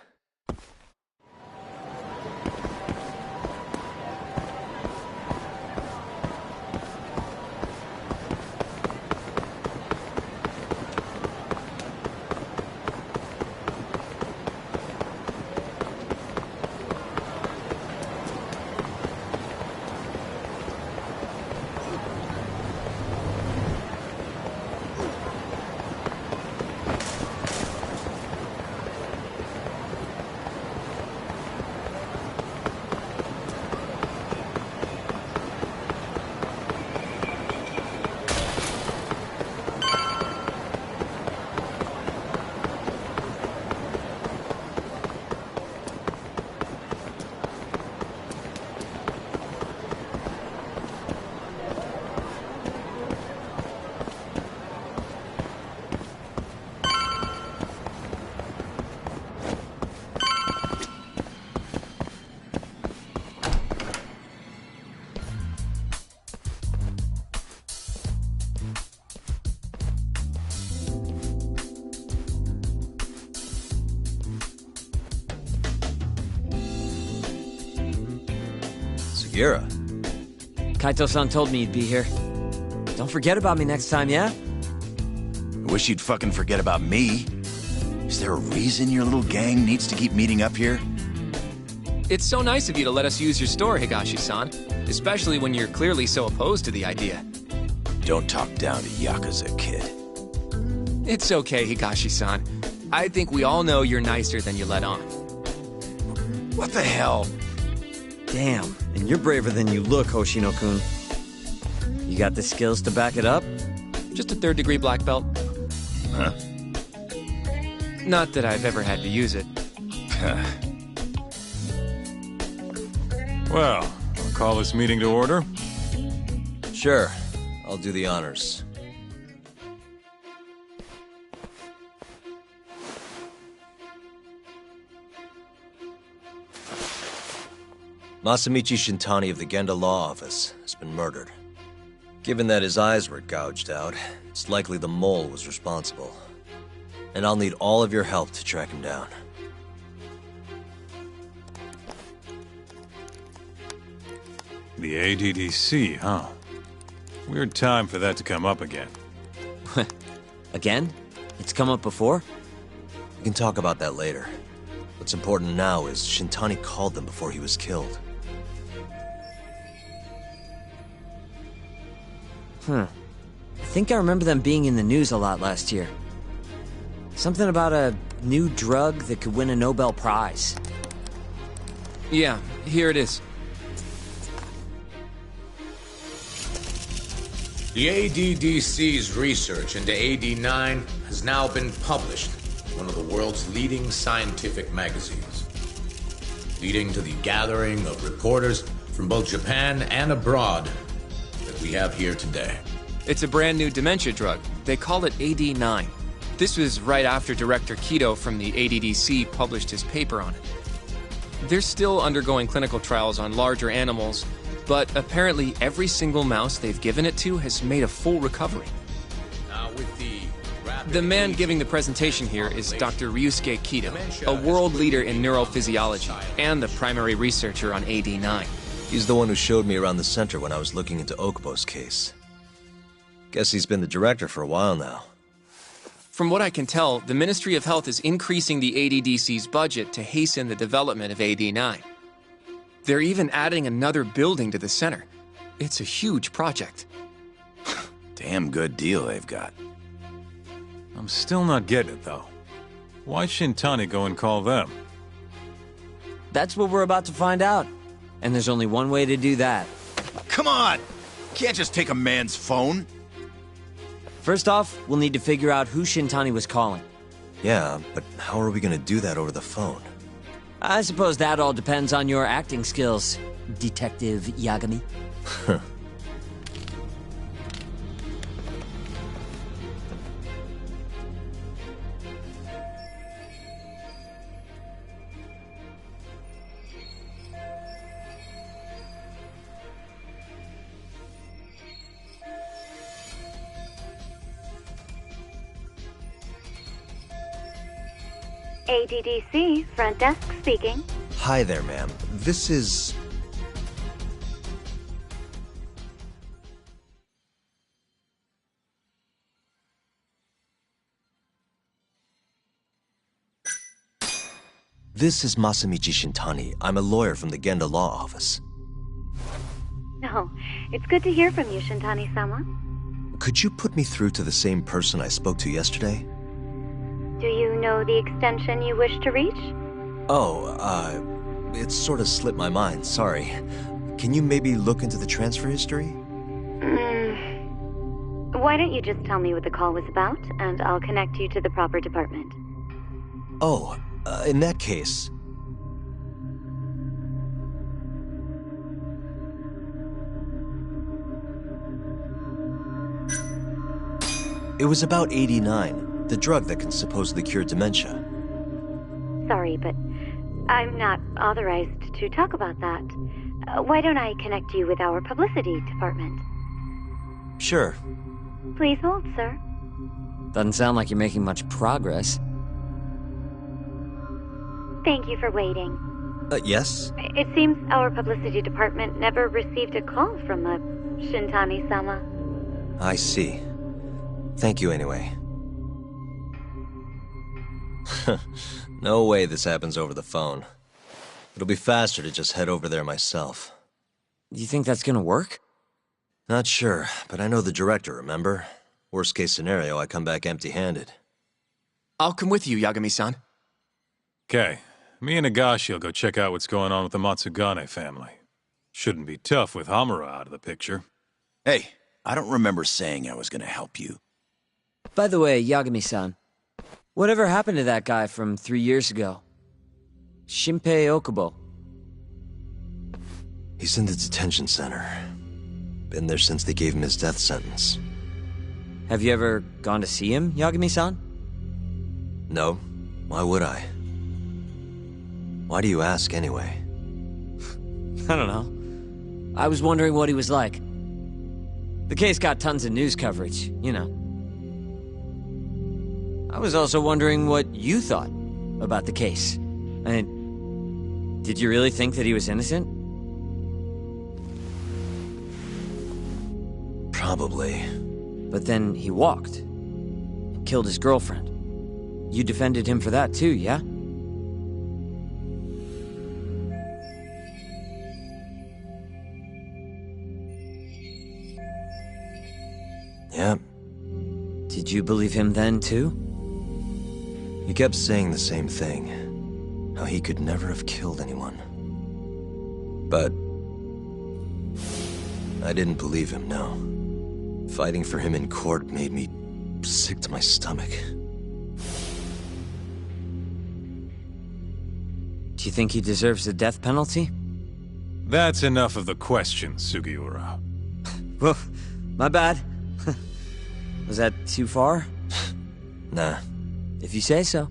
S2: Sugiura.
S5: Kaito-san told me you'd be here. Don't forget about me next time, yeah?
S6: I wish you'd fucking forget about me. Is there a reason your little gang needs to keep meeting up here?
S13: It's so nice of you to let us use your store, Higashi-san. Especially when you're clearly so opposed to the idea.
S6: Don't talk down to Yakuza, kid.
S13: It's okay, Higashi-san. I think we all know you're nicer than you let on.
S6: What the hell?
S5: Damn, and you're braver than you look, Hoshino-kun. You got the skills to back it up?
S13: Just a third-degree black belt.
S6: Huh?
S13: Not that I've ever had to use it.
S1: Well, I'll call this meeting to order.
S2: Sure. I'll do the honors. Masamichi Shintani of the Genda Law Office has been murdered. Given that his eyes were gouged out, it's likely the mole was responsible. And I'll need all of your help to track him down.
S1: The ADDC, huh? Weird time for that to come up again.
S5: Again? It's come up before?
S2: We can talk about that later. What's important now is Shintani called them before he was killed.
S5: I think I remember them being in the news a lot last year. Something about a new drug that could win a Nobel Prize.
S13: Yeah, here it is.
S16: The ADDC's research into AD9 has now been published in one of the world's leading scientific magazines, leading to the gathering of reporters from both Japan and abroad that we have here today.
S13: It's a brand new dementia drug. They call it AD9. This was right after Director Kido from the ADDC published his paper on it. They're still undergoing clinical trials on larger animals, but apparently every single mouse they've given it to has made a full recovery. The man giving the presentation here is Dr. Ryusuke Kido, a world leader in neurophysiology and the primary researcher on AD9.
S2: He's the one who showed me around the center when I was looking into Okubo's case. Guess he's been the director for a while now.
S13: From what I can tell, the Ministry of Health is increasing the ADDC's budget to hasten the development of AD9. They're even adding another building to the center. It's a huge project.
S6: Damn good deal they've got.
S1: I'm still not getting it, though. Why Shintani go and call them?
S5: That's what we're about to find out. And there's only one way to do that.
S6: Come on! Can't just take a man's phone.
S5: First off, we'll need to figure out who Shintani was calling.
S2: Yeah, but how are we gonna do that over the phone?
S5: I suppose that all depends on your acting skills, Detective Yagami.
S17: ADDC, front desk speaking.
S2: Hi there, ma'am. This is... This is Masamichi Shintani. I'm a lawyer from the Genda Law Office.
S17: No, it's good to hear from you, Shintani-sama.
S2: Could you put me through to the same person I spoke to yesterday?
S17: Do you know the extension you wish to reach?
S2: Oh, it sort of slipped my mind, sorry. Can you maybe look into the transfer history?
S17: Why don't you just tell me what the call was about, and I'll connect you to the proper department.
S2: Oh, in that case... It was about AD9, the drug that can supposedly cure dementia.
S17: Sorry, but I'm not authorized to talk about that. Why don't I connect you with our publicity department?
S2: Sure.
S17: Please hold, sir.
S5: Doesn't sound like you're making much progress.
S17: Thank you for waiting.
S2: Yes?
S17: It seems our publicity department never received a call from a Shintani-sama.
S2: I see. Thank you anyway. No way this happens over the phone. It'll be faster to just head over there myself.
S5: You think that's gonna work?
S2: Not sure, but I know the director, remember? Worst case scenario, I come back empty-handed.
S13: I'll come with you, Yagami-san.
S1: Okay. Me and Nagashi will go check out what's going on with the Matsugane family. Shouldn't be tough with Hamura out of the picture.
S6: Hey, I don't remember saying I was gonna help you.
S5: By the way, Yagami-san, whatever happened to that guy from 3 years ago? Shinpei Okubo.
S2: He's in the detention center. Been there since they gave him his death sentence.
S5: Have you ever gone to see him, Yagami-san?
S2: No. Why would I? Why do you ask, anyway?
S5: I don't know. I was wondering what he was like. The case got tons of news coverage, you know. I was also wondering what you thought about the case. I mean, did you really think that he was innocent?
S2: Probably.
S5: But then he walked and killed his girlfriend. You defended him for that too, yeah?
S2: Yep.
S5: Did you believe him then too?
S2: He kept saying the same thing. How he could never have killed anyone. But I didn't believe him, no. Fighting for him in court made me sick to my stomach.
S5: Do you think he deserves the death penalty?
S1: That's enough of the questions, Sugiura.
S5: Well, my bad. Was that too far?
S2: Nah.
S5: If you say so.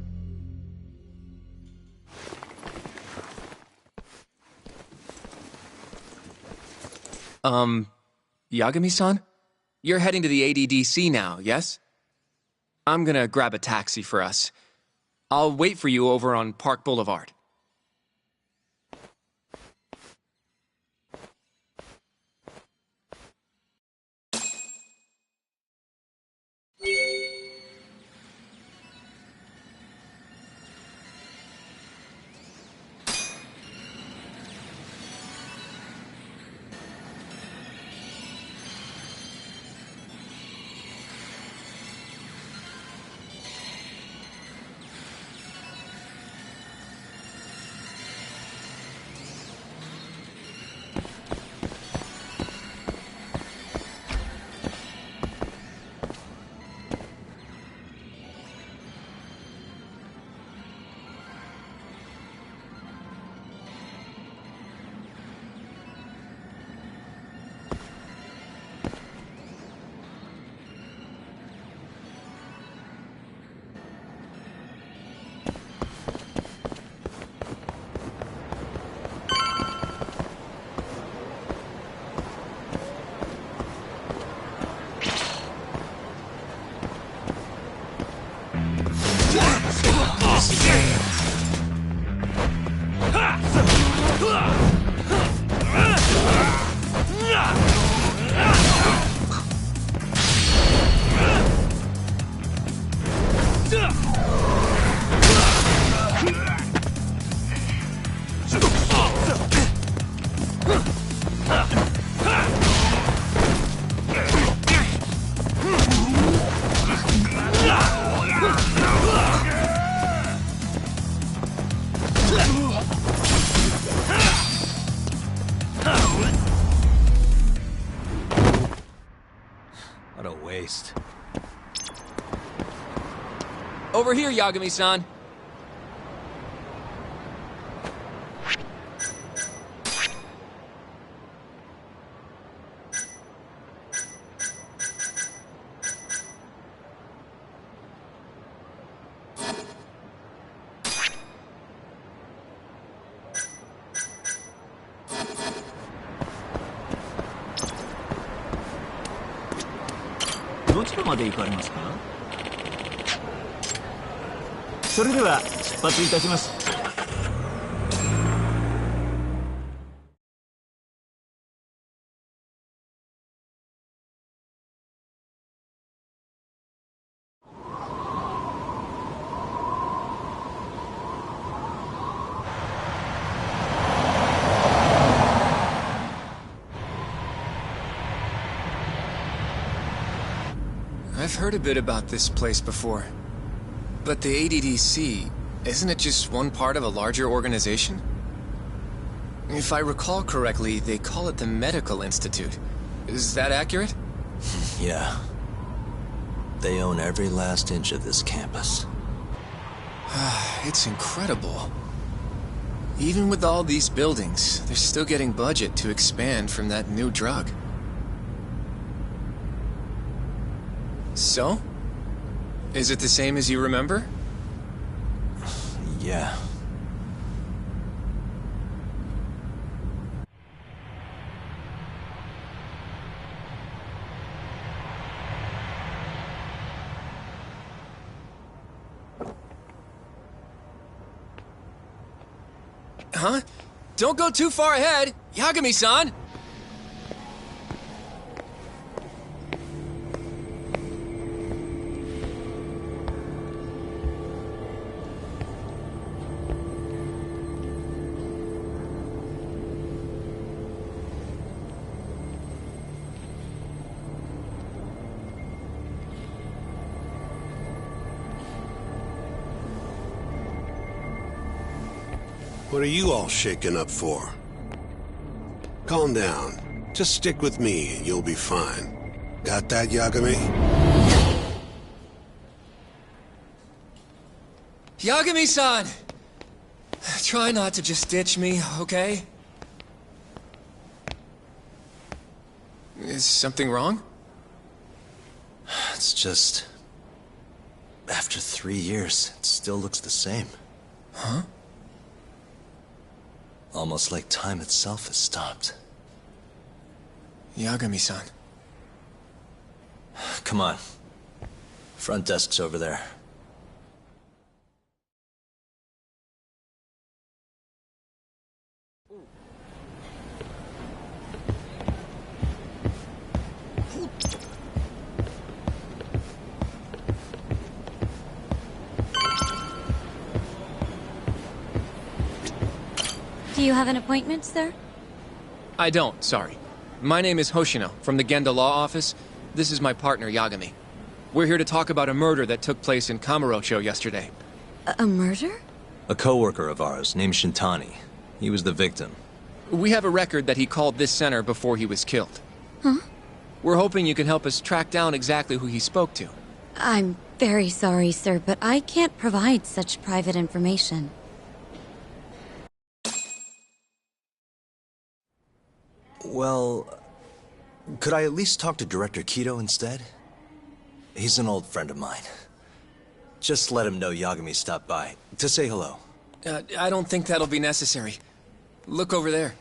S13: Yagami-san? You're heading to the ADDC now, yes? I'm gonna grab a taxi for us. I'll wait for you over on Park Boulevard.
S2: What a waste.
S13: Over here, Yagami-san. I've heard a bit about this place before. But the ADDC, isn't it just one part of a larger organization? If I recall correctly, they call it the Medical Institute. Is that accurate?
S2: Yeah. They own every last inch of this campus.
S13: It's incredible. Even with all these buildings, they're still getting budget to expand from that new drug. So? Is it the same as you remember?
S2: Yeah.
S13: Huh? Don't go too far ahead! Yagami-san!
S4: What are you all shaken up for? Calm down. Just stick with me and you'll be fine. Got that, Yagami?
S13: Yagami-san! Try not to just ditch me, okay? Is something wrong?
S2: It's just... After 3 years, it still looks the same.
S13: Huh?
S2: Almost like time itself has stopped.
S13: Yagami-san.
S2: Come on. Front desk's over there.
S8: Do you have an appointment, sir?
S13: I don't, sorry. My name is Hoshino, from the Genda Law Office. This is my partner, Yagami. We're here to talk about a murder that took place in Kamurocho yesterday.
S8: A murder?
S2: A coworker of ours, named Shintani. He was the victim.
S13: We have a record that he called this center before he was killed.
S8: Huh?
S13: We're hoping you can help us track down exactly who he spoke to.
S8: I'm very sorry, sir, but I can't provide such private information.
S2: Well, could I at least talk to Director Kido instead? He's an old friend of mine. Just let him know Yagami stopped by, to say hello.
S13: I don't think that'll be necessary. Look over there.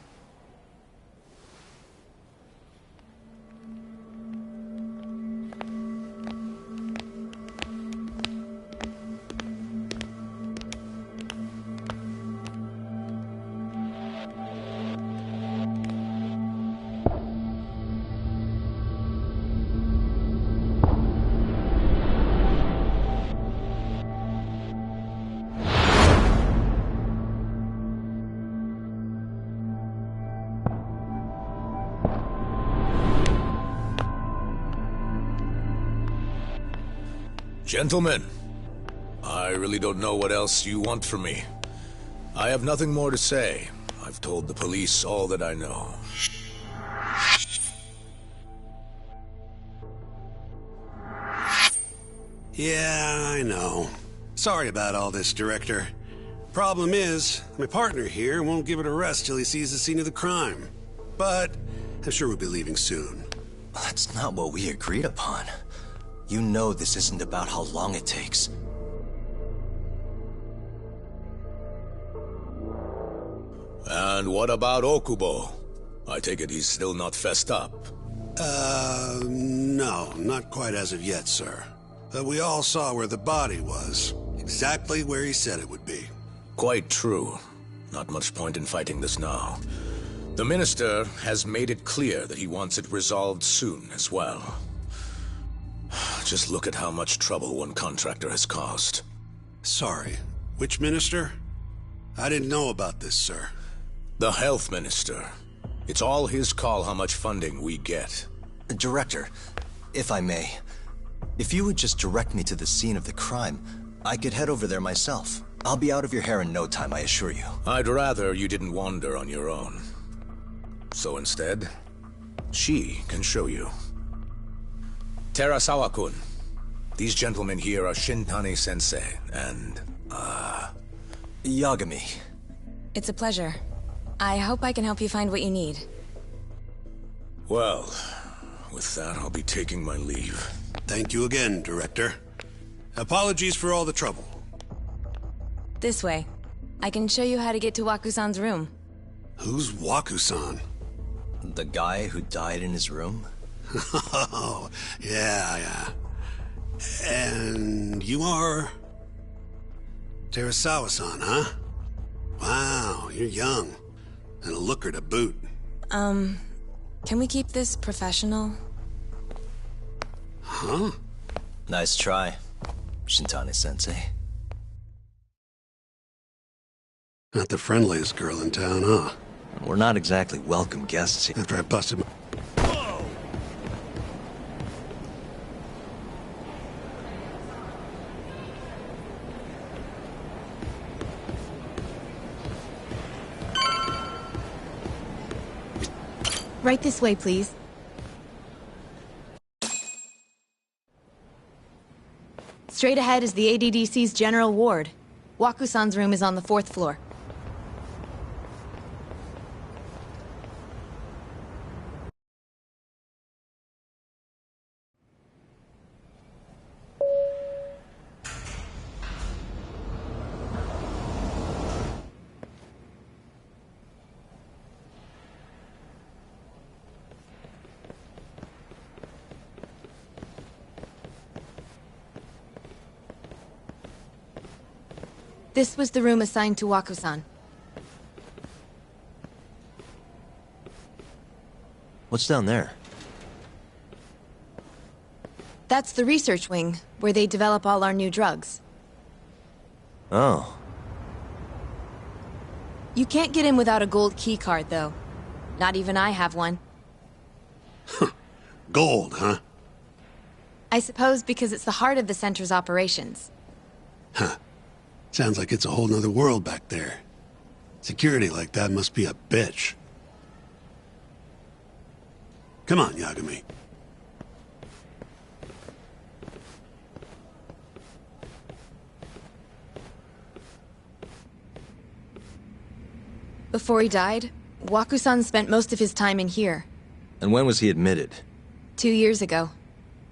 S16: Gentlemen, I really don't know what else you want from me. I have nothing more to say. I've told the police all that I know.
S4: Yeah, I know. Sorry about all this, Director. Problem is, my partner here won't give it a rest till he sees the scene of the crime. But I'm sure we'll be leaving soon.
S2: That's not what we agreed upon. You know this isn't about how long it takes.
S16: And what about Okubo? I take it he's still not fessed up.
S4: No, not quite as of yet, sir. But we all saw where the body was. Exactly where he said it would be.
S16: Quite true. Not much point in fighting this now. The Minister has made it clear that he wants it resolved soon as well. Just look at how much trouble one contractor has caused.
S4: Sorry, which Minister? I didn't know about this, sir.
S16: The Health Minister. It's all his call how much funding we get.
S2: Director, if I may, if you would just direct me to the scene of the crime, I could head over there myself. I'll be out of your hair in no time, I assure you.
S16: I'd rather you didn't wander on your own. So instead, she can show you. Terasawa-kun, these gentlemen here are Shintani-sensei and,
S2: Yagami.
S14: It's a pleasure. I hope I can help you find what you need.
S16: Well, with that, I'll be taking my leave.
S4: Thank you again, Director. Apologies for all the trouble.
S14: This way. I can show you how to get to Waku-san's room.
S4: Who's Waku-san?
S2: The guy who died in his room?
S4: Oh, yeah. And you are... Terasawa-san, huh? Wow, you're young. And a looker to boot.
S14: Can we keep this professional?
S4: Huh?
S2: Nice try, Shintani-sensei.
S4: Not the friendliest girl in town, huh?
S2: We're not exactly welcome guests here.
S4: After I busted my...
S14: Right this way, please. Straight ahead is the ADDC's general ward. Waku-san's room is on the 4th floor. This was the room assigned to Waku-san.
S2: What's down there?
S14: That's the research wing, where they develop all our new drugs.
S2: Oh.
S14: You can't get in without a gold key card, though. Not even I have one.
S4: Gold, huh?
S14: I suppose because it's the heart of the center's operations.
S4: Huh. Sounds like it's a whole nother world back there. Security like that must be a bitch. Come on, Yagami.
S14: Before he died, Waku-san spent most of his time in here.
S2: And when was he admitted?
S14: 2 years ago.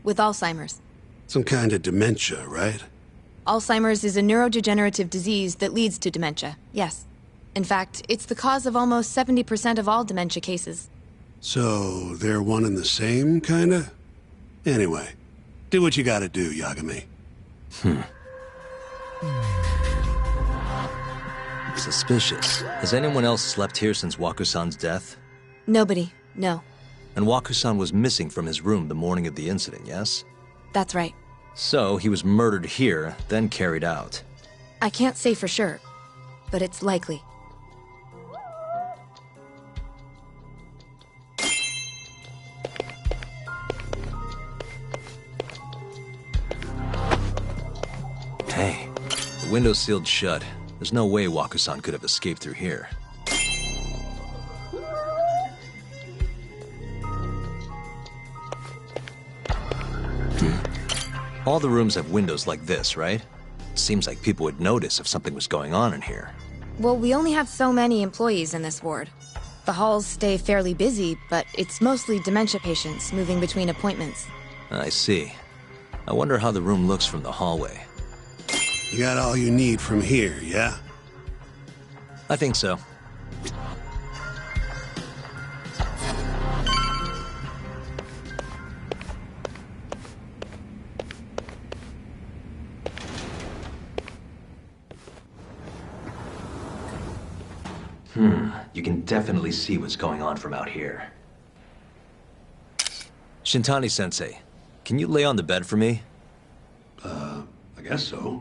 S14: With Alzheimer's.
S4: Some kind of dementia, right?
S14: Alzheimer's is a neurodegenerative disease that leads to dementia, yes. In fact, it's the cause of almost 70% of all dementia cases.
S4: So, they're one and the same, kinda? Anyway, do what you gotta do, Yagami.
S2: Suspicious. Has anyone else slept here since Waku-san's death?
S14: Nobody, no.
S2: And Waku-san was missing from his room the morning of the incident, yes?
S14: That's right.
S2: So, he was murdered here, then carried out.
S14: I can't say for sure, but it's likely.
S2: Hey, the window's sealed shut. There's no way Waku-san could have escaped through here. All the rooms have windows like this, right? Seems like people would notice if something was going on in here.
S14: Well, we only have so many employees in this ward. The halls stay fairly busy, but it's mostly dementia patients moving between appointments.
S2: I see. I wonder how the room looks from the hallway.
S4: You got all you need from here, yeah?
S2: I think so. You can definitely see what's going on from out here. Shintani-sensei, can you lay on the bed for me?
S4: I guess so.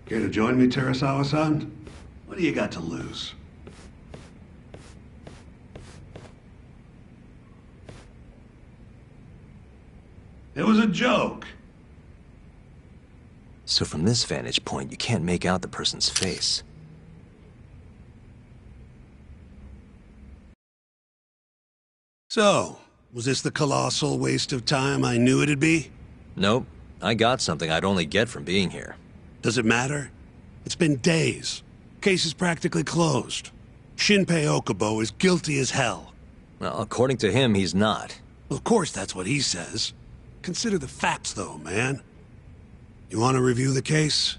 S4: Care to join me, Terasawa-san? What do you got to lose? It was a joke.
S2: So from this vantage point, you can't make out the person's face.
S4: So, was this the colossal waste of time I knew it'd be?
S2: Nope. I got something I'd only get from being here.
S4: Does it matter? It's been days. Case is practically closed. Shinpei Okubo is guilty as hell.
S2: Well, according to him, he's not.
S4: Well, of course that's what he says. Consider the facts, though, man. You want to review the case?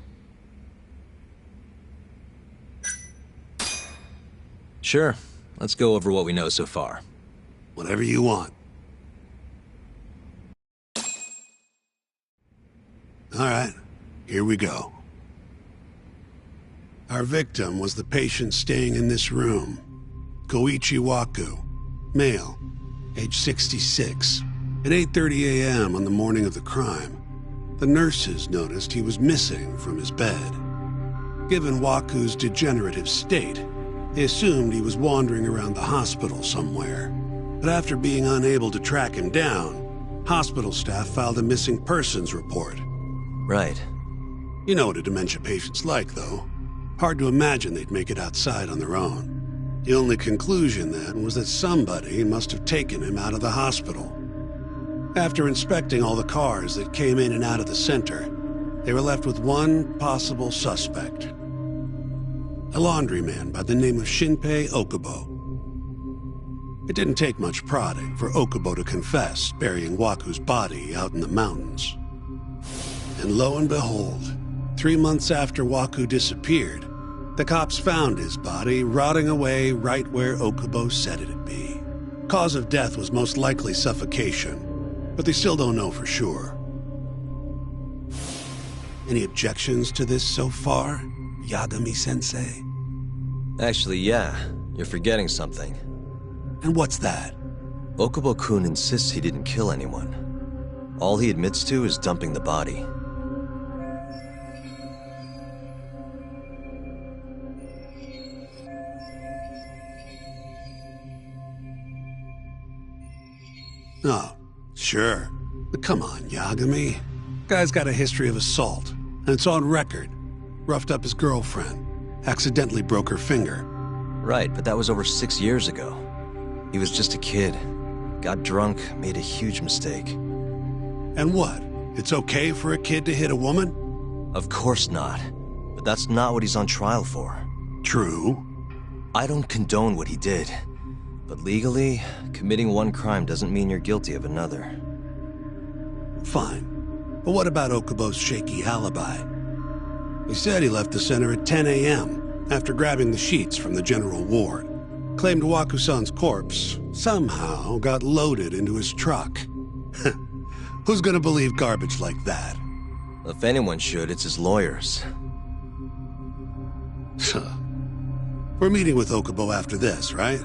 S2: Sure. Let's go over what we know so far.
S4: Whatever you want. All right, here we go. Our victim was the patient staying in this room. Koichi Waku, male, age 66. At 8:30 a.m. on the morning of the crime, the nurses noticed he was missing from his bed. Given Waku's degenerative state, they assumed he was wandering around the hospital somewhere. But after being unable to track him down, hospital staff filed a missing persons report.
S2: Right.
S4: You know what a dementia patient's like, though. Hard to imagine they'd make it outside on their own. The only conclusion, then, was that somebody must have taken him out of the hospital. After inspecting all the cars that came in and out of the center, they were left with one possible suspect. A laundryman by the name of Shinpei Okubo. It didn't take much prodding for Okubo to confess burying Waku's body out in the mountains. And lo and behold, 3 months after Waku disappeared, the cops found his body rotting away right where Okubo said it'd be. Cause of death was most likely suffocation, but they still don't know for sure. Any objections to this so far, Yagami-sensei?
S2: Actually, yeah. You're forgetting something.
S4: And what's that?
S2: Okubo-kun insists he didn't kill anyone. All he admits to is dumping the body.
S4: Oh, sure. But come on, Yagami. Guy's got a history of assault, and it's on record. Roughed up his girlfriend. Accidentally broke her finger.
S2: Right, but that was over 6 years ago. He was just a kid. Got drunk, made a huge mistake.
S4: And what? It's okay for a kid to hit a woman?
S2: Of course not. But that's not what he's on trial for.
S4: True.
S2: I don't condone what he did. But legally, committing one crime doesn't mean you're guilty of another.
S4: Fine. But what about Okubo's shaky alibi? He said he left the center at 10 a.m. after grabbing the sheets from the general ward. Claimed Waku-san's corpse somehow got loaded into his truck. Who's gonna believe garbage like that?
S2: If anyone should, it's his lawyers.
S4: We're meeting with Okubo after this, right?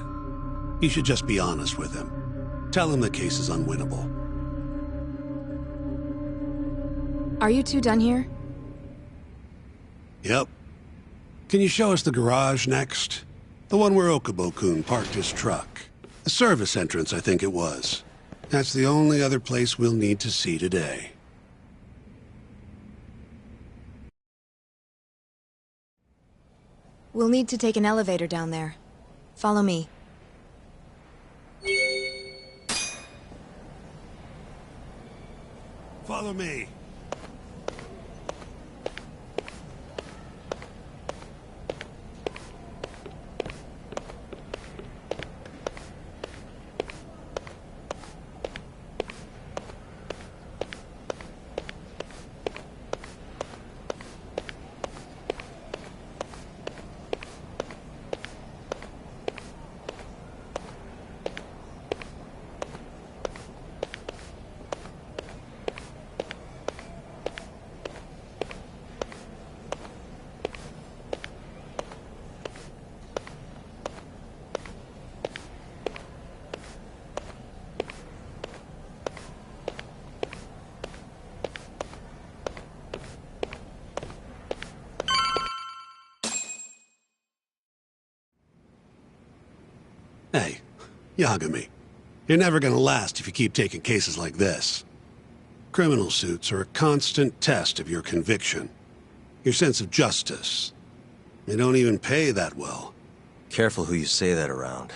S4: You should just be honest with him. Tell him the case is unwinnable.
S14: Are you two done here?
S4: Yep. Can you show us the garage next? The one where Okubo-kun parked his truck. The service entrance, I think it was. That's the only other place we'll need to see today.
S14: We'll need to take an elevator down there. Follow me.
S4: Follow me. Hey, Yagami, you're never gonna last if you keep taking cases like this. Criminal suits are a constant test of your conviction. Your sense of justice. They don't even pay that well.
S2: Careful who you say that around.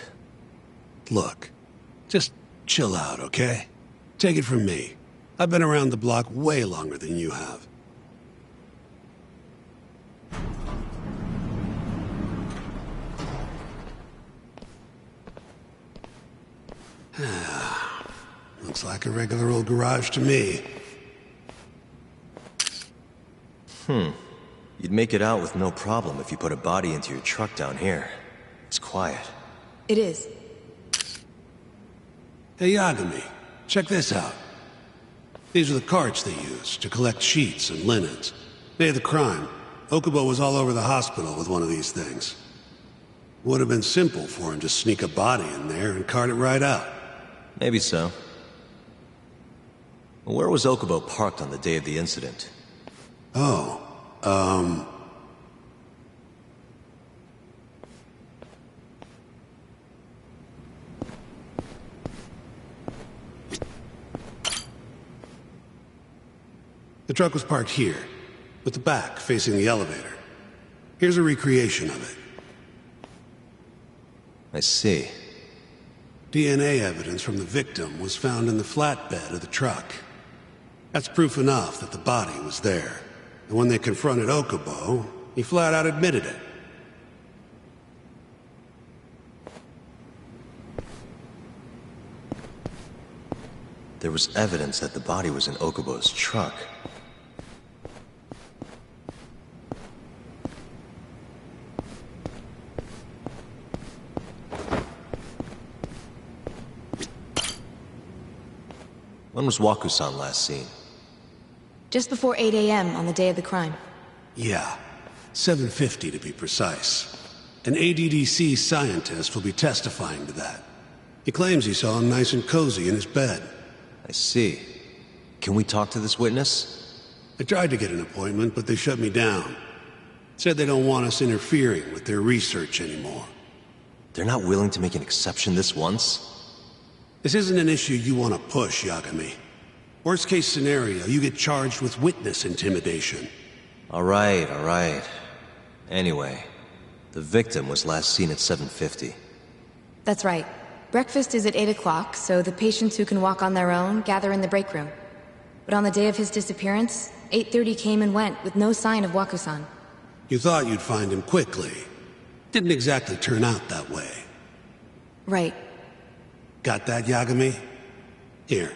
S4: Look, just chill out, okay? Take it from me. I've been around the block way longer than you have. Looks like a regular old garage to me.
S2: You'd make it out with no problem if you put a body into your truck down here. It's quiet.
S14: It is.
S4: Hey, Yagami, check this out. These are the carts they used to collect sheets and linens. Day of the crime, Okubo was all over the hospital with one of these things. Would have been simple for him to sneak a body in there and cart it right out.
S2: Maybe so. Where was Okubo parked on the day of the incident?
S4: Oh, the truck was parked here, with the back facing the elevator. Here's a recreation of it.
S2: I see.
S4: DNA evidence from the victim was found in the flatbed of the truck. That's proof enough that the body was there. And when they confronted Okubo, he flat out admitted it.
S2: There was evidence that the body was in Okubo's truck. When was Waku-san last seen?
S14: Just before 8 a.m. on the day of the crime.
S4: Yeah, 7:50 to be precise. An ADDC scientist will be testifying to that. He claims he saw him nice and cozy in his bed.
S2: I see. Can we talk to this witness?
S4: I tried to get an appointment, but they shut me down. Said they don't want us interfering with their research anymore.
S2: They're not willing to make an exception this once?
S4: This isn't an issue you want to push, Yagami. Worst case scenario, you get charged with witness intimidation.
S2: All right. Anyway, the victim was last seen at 7:50.
S14: That's right. Breakfast is at 8 o'clock, so the patients who can walk on their own gather in the break room. But on the day of his disappearance, 8:30 came and went with no sign of Waku-san.
S4: You thought you'd find him quickly. Didn't exactly turn out that way.
S14: Right.
S4: Got that, Yagami? Here,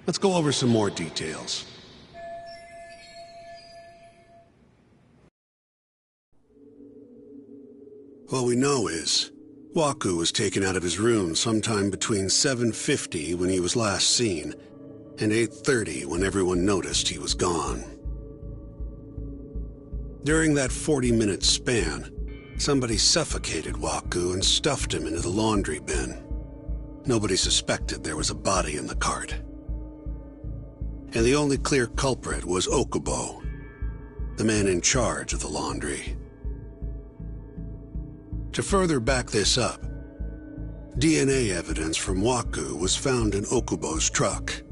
S4: let's go over some more details. What we know is, Waku was taken out of his room sometime between 7:50 when he was last seen, and 8:30 when everyone noticed he was gone. During that 40-minute span, somebody suffocated Waku and stuffed him into the laundry bin. Nobody suspected there was a body in the cart. And the only clear culprit was Okubo, the man in charge of the laundry. To further back this up, DNA evidence from Waku was found in Okubo's truck.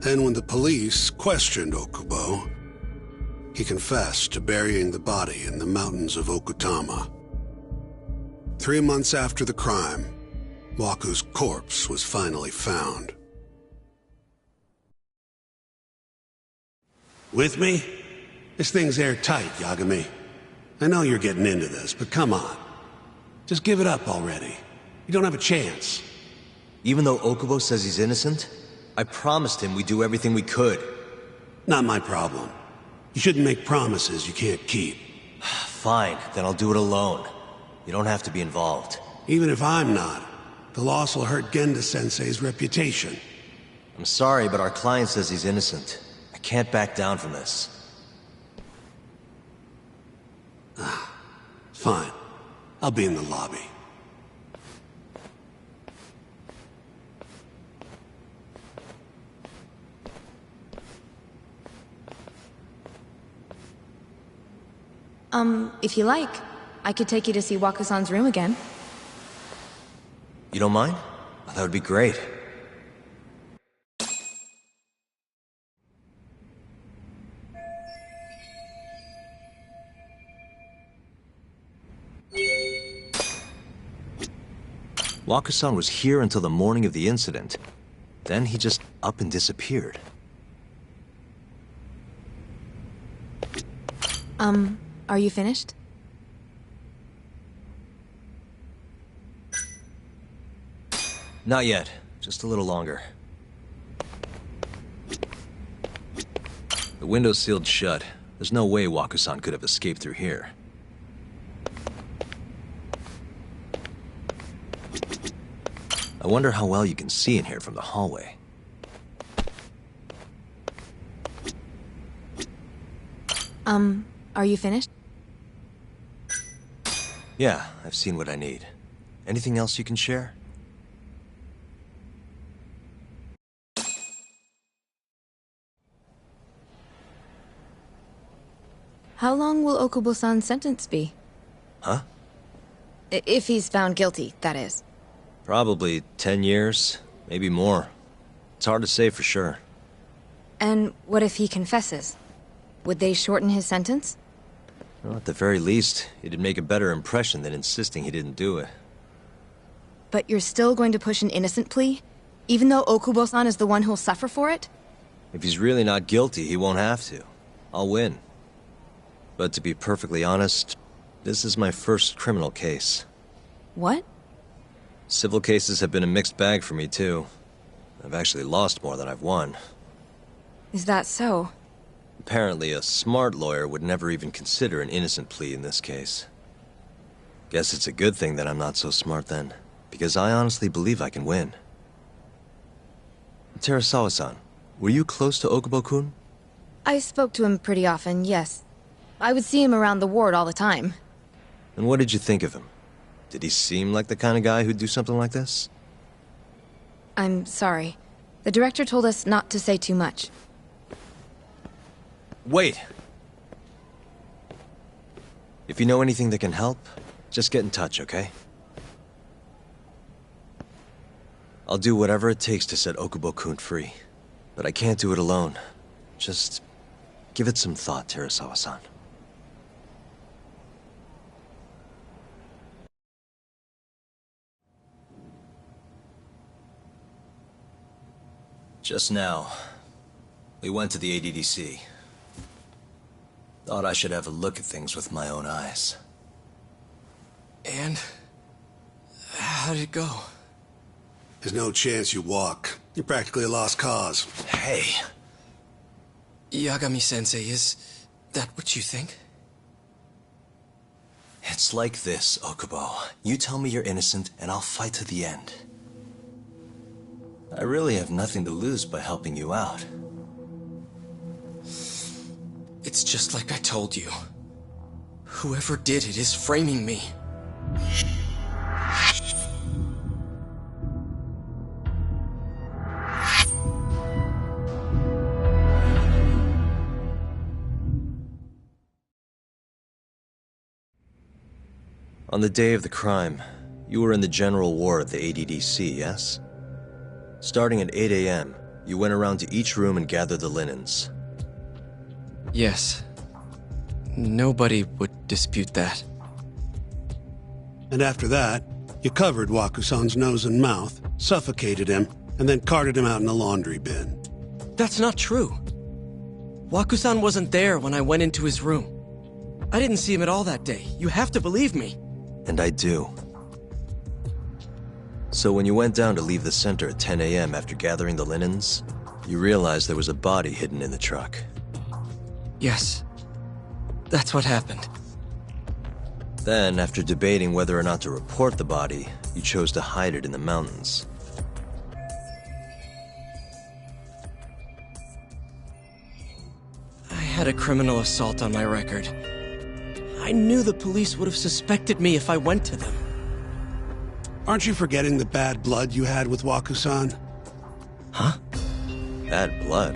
S4: And when the police questioned Okubo, he confessed to burying the body in the mountains of Okutama. 3 months after the crime, Waku's corpse was finally found. With me? This thing's airtight, Yagami. I know you're getting into this, but come on. Just give it up already. You don't have a chance.
S2: Even though Okubo says he's innocent, I promised him we'd do everything we could.
S4: Not my problem. You shouldn't make promises you can't keep.
S2: Fine, then I'll do it alone. You don't have to be involved.
S4: Even if I'm not, the loss will hurt Genda-sensei's reputation.
S2: I'm sorry, but our client says he's innocent. I can't back down from this.
S4: Fine. I'll be in the lobby.
S14: If you like, I could take you to see Waku-san's room again.
S2: You don't mind? That would be great. Waku-san was here until the morning of the incident. Then he just up and disappeared.
S14: Are you finished?
S2: Not yet. Just a little longer. The window's sealed shut. There's no way Waku-san could have escaped through here. I wonder how well you can see in here from the hallway.
S14: Are you finished?
S2: Yeah, I've seen what I need. Anything else you can share?
S14: How long will Okubo-san's sentence be?
S2: Huh?
S14: If he's found guilty, that is.
S2: Probably 10 years, maybe more. It's hard to say for sure.
S14: And what if he confesses? Would they shorten his sentence?
S2: Well, at the very least, it'd make a better impression than insisting he didn't do it.
S14: But you're still going to push an innocent plea? Even though Okubo-san is the one who'll suffer for it?
S2: If he's really not guilty, he won't have to. I'll win. But to be perfectly honest, this is my first criminal case.
S14: What?
S2: Civil cases have been a mixed bag for me, too. I've actually lost more than I've won.
S14: Is that so?
S2: Apparently, a smart lawyer would never even consider an innocent plea in this case. Guess it's a good thing that I'm not so smart then, because I honestly believe I can win. Terasawa-san, were you close to Okubo-kun?
S14: I spoke to him pretty often, yes. I would see him around the ward all the time.
S2: And what did you think of him? Did he seem like the kind of guy who'd do something like this?
S14: I'm sorry. The director told us not to say too much.
S2: Wait! If you know anything that can help, just get in touch, okay? I'll do whatever it takes to set Okubo-kun free. But I can't do it alone. Just give it some thought, Terasawa-san. Just now, we went to the ADDC. Thought I should have a look at things with my own eyes.
S13: And? How did it go?
S4: There's no chance you walk. You're practically a lost cause.
S2: Hey!
S13: Yagami-sensei, is that what you think?
S2: It's like this, Okubo. You tell me you're innocent, and I'll fight to the end. I really have nothing to lose by helping you out.
S13: It's just like I told you. Whoever did it is framing me.
S2: On the day of the crime, you were in the general ward of the ADDC, yes? Starting at 8 a.m., you went around to each room and gathered the linens.
S13: Yes. Nobody would dispute that.
S4: And after that, you covered Waku-san's nose and mouth, suffocated him, and then carted him out in a laundry bin.
S13: That's not true. Waku-san wasn't there when I went into his room. I didn't see him at all that day. You have to believe me.
S2: And I do. So when you went down to leave the center at 10 a.m. after gathering the linens, you realized there was a body hidden in the truck.
S13: Yes. That's what happened.
S2: Then, after debating whether or not to report the body, you chose to hide it in the mountains.
S13: I had a criminal assault on my record. I knew the police would have suspected me if I went to them.
S4: Aren't you forgetting the bad blood you had with Waku-san?
S2: Huh? Bad blood?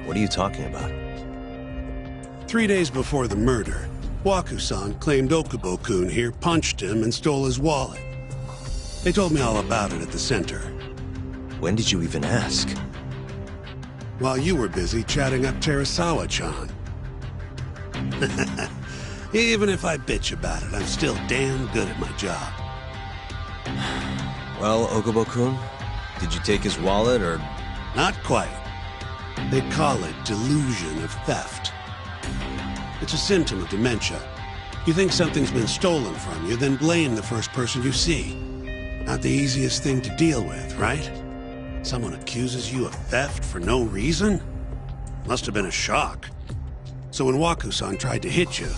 S2: What are you talking about?
S4: 3 days before the murder, Waku-san claimed Okubo-kun here punched him and stole his wallet. They told me all about it at the center.
S2: When did you even ask?
S4: While you were busy chatting up Terasawa-chan. Even if I bitch about it, I'm still damn good at my job.
S2: Well, Okubo-kun, did you take his wallet, or...?
S4: Not quite. They call it delusion of theft. It's a symptom of dementia. You think something's been stolen from you, then blame the first person you see. Not the easiest thing to deal with, right? Someone accuses you of theft for no reason? Must have been a shock. So when Waku-san tried to hit you,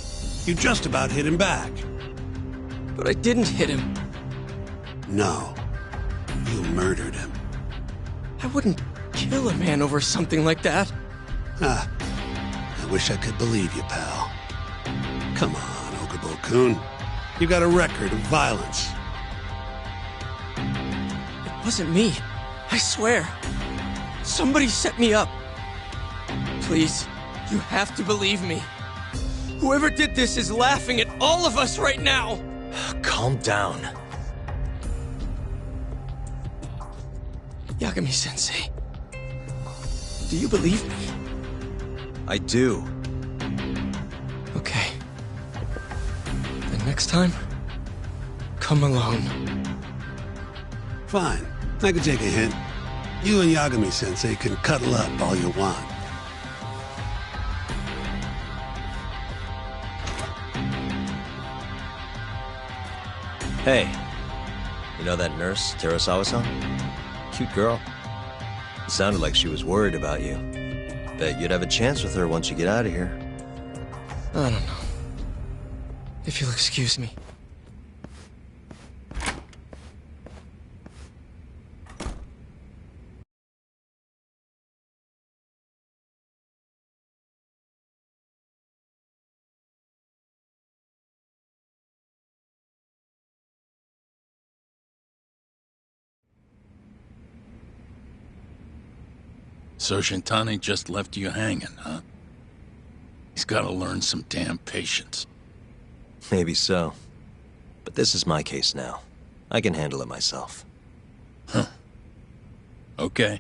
S4: you just about hit him back.
S13: But I didn't hit him.
S4: No. You murdered him.
S13: I wouldn't kill a man over something like that.
S4: Ah, I wish I could believe you, pal. Come on, Okubo-kun. You got a record of violence.
S13: It wasn't me. I swear. Somebody set me up. Please, you have to believe me. Whoever did this is laughing at all of us right now.
S2: Calm down.
S13: Yagami-sensei, do you believe me?
S2: I do.
S13: Okay. Then next time, come alone.
S4: Fine. I can take a hint. You and Yagami-sensei can cuddle up all you want.
S2: Hey, you know that nurse, Terasawa-san? Cute girl. It sounded like she was worried about you. Bet you'd have a chance with her once you get out of here.
S13: I don't know. If you'll excuse me.
S11: So Shintani just left you hanging, huh? He's gotta learn some damn patience.
S2: Maybe so. But this is my case now. I can handle it myself.
S11: Huh. Okay.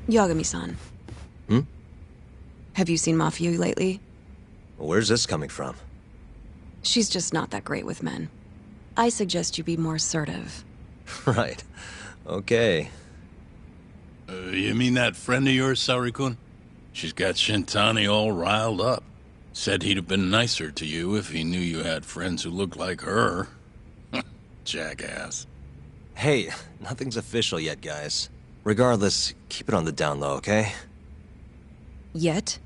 S9: Yagami-san.
S2: Hmm?
S9: Have you seen Mafio lately?
S2: Where's this coming from?
S9: She's just not that great with men. I suggest you be more assertive.
S2: Right. Okay.
S11: You mean that friend of yours, Saori-kun? She's got Shintani all riled up. Said he'd have been nicer to you if he knew you had friends who looked like her. Jackass.
S2: Hey, nothing's official yet, guys. Regardless, keep it on the down low, okay?
S9: Yet?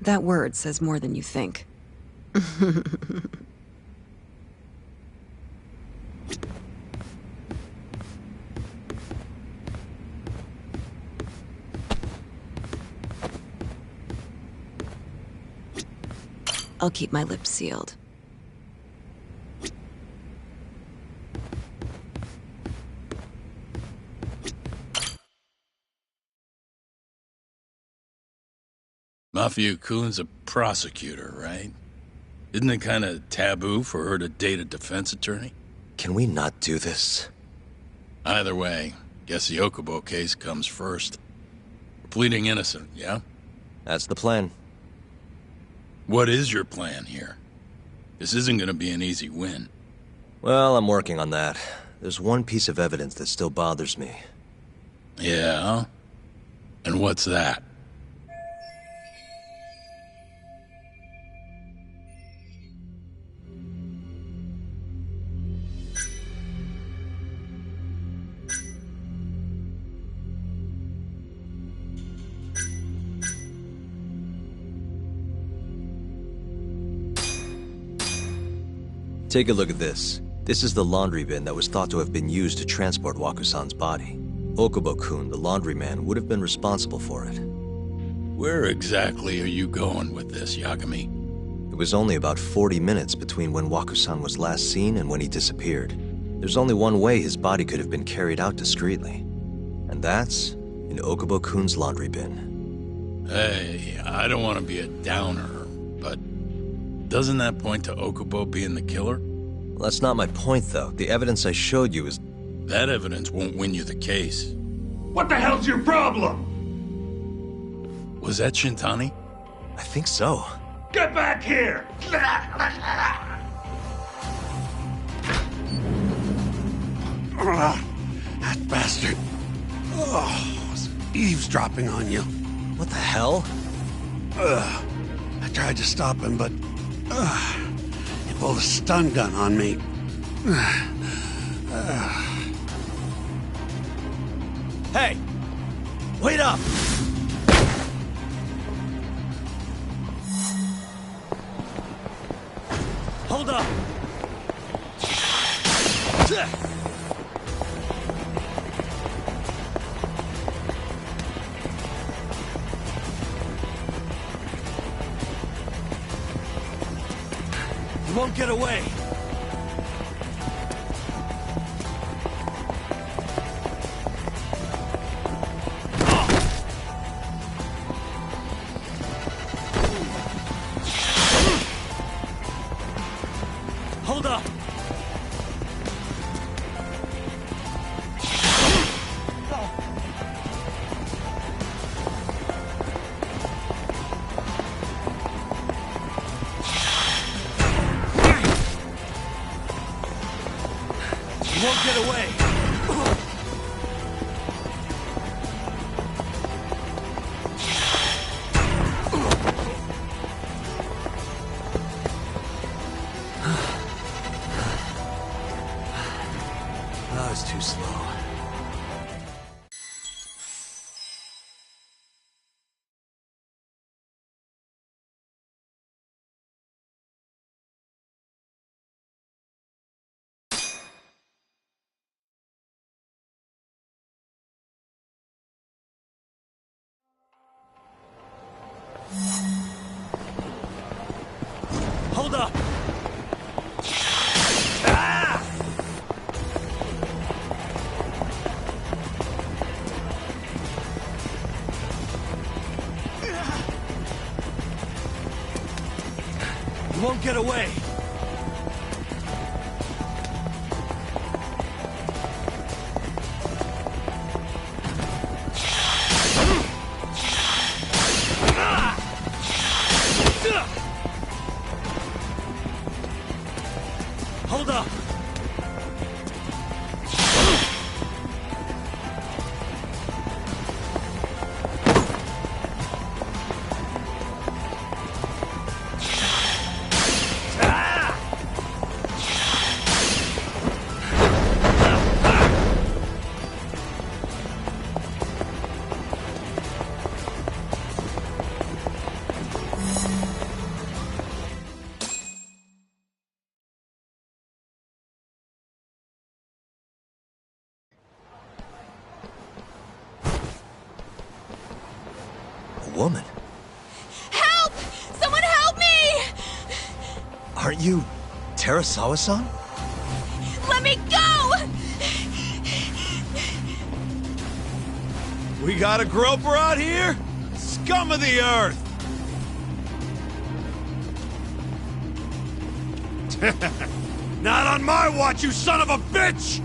S9: That word says more than you think. I'll keep my lips sealed.
S11: Mafio-kun's a prosecutor, right? Isn't it kind of taboo for her to date a defense attorney?
S2: Can we not do this?
S11: Either way, guess the Okubo case comes first. We're pleading innocent, yeah?
S2: That's the plan.
S11: What is your plan here? This isn't gonna be an easy win.
S2: Well, I'm working on that. There's one piece of evidence that still bothers me.
S11: Yeah? And what's that?
S2: Take a look at this. This is the laundry bin that was thought to have been used to transport Waku-san's body. Okubo-kun, the laundryman, would have been responsible for it.
S11: Where exactly are you going with this, Yagami?
S2: It was only about 40 minutes between when Waku-san was last seen and when he disappeared. There's only one way his body could have been carried out discreetly. And that's in Okubo-kun's laundry bin.
S11: Hey, I don't want to be a downer, but doesn't that point to Okubo being the killer?
S2: Well, that's not my point, though. The evidence I showed you is...
S11: That evidence won't win you the case.
S15: What the hell's your problem?
S11: Was that Shintani?
S2: I think so.
S15: Get back here!
S4: That bastard. Oh, was eavesdropping on you.
S2: What the hell?
S4: I tried to stop him, but he pulled a stun gun on me.
S2: Hey! Wait up! Hold up! You won't get away! Hold up! You won't get away! That was too slow. Hold up! Ah! You won't get away! Hold up! A woman?
S18: Help! Someone help me!
S2: Aren't you Terasawa-san?
S18: Let me go!
S1: We got a groper out here? Scum of the earth! Not on my watch, you son of a bitch!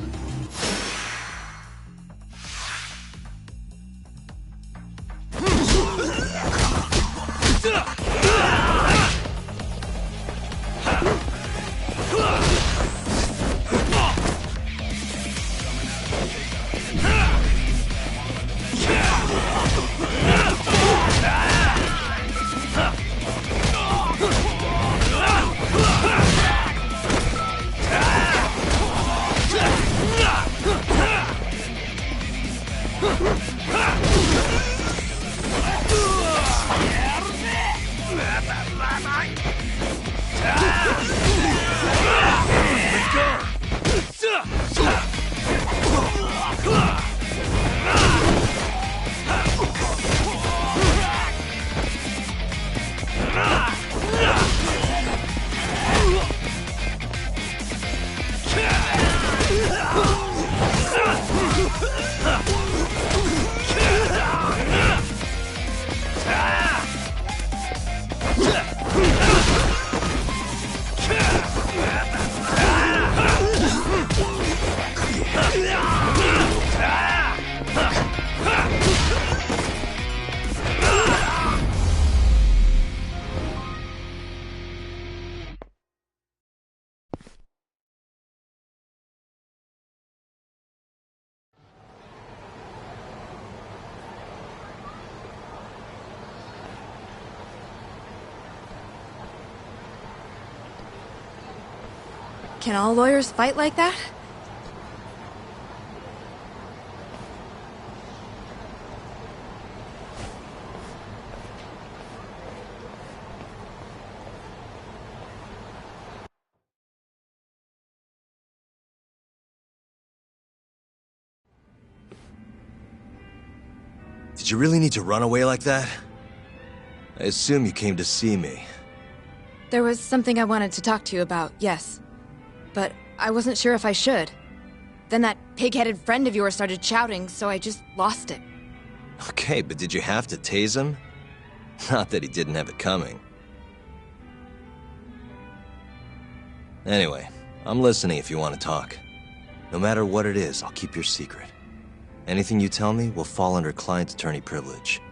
S14: Can all lawyers fight like that?
S2: Did you really need to run away like that? I assume you came to see me.
S14: There was something I wanted to talk to you about, yes. But I wasn't sure if I should. Then that pig-headed friend of yours started shouting, so I just lost it.
S2: Okay, but did you have to tase him? Not that he didn't have it coming. Anyway, I'm listening if you want to talk. No matter what it is, I'll keep your secret. Anything you tell me will fall under client attorney privilege.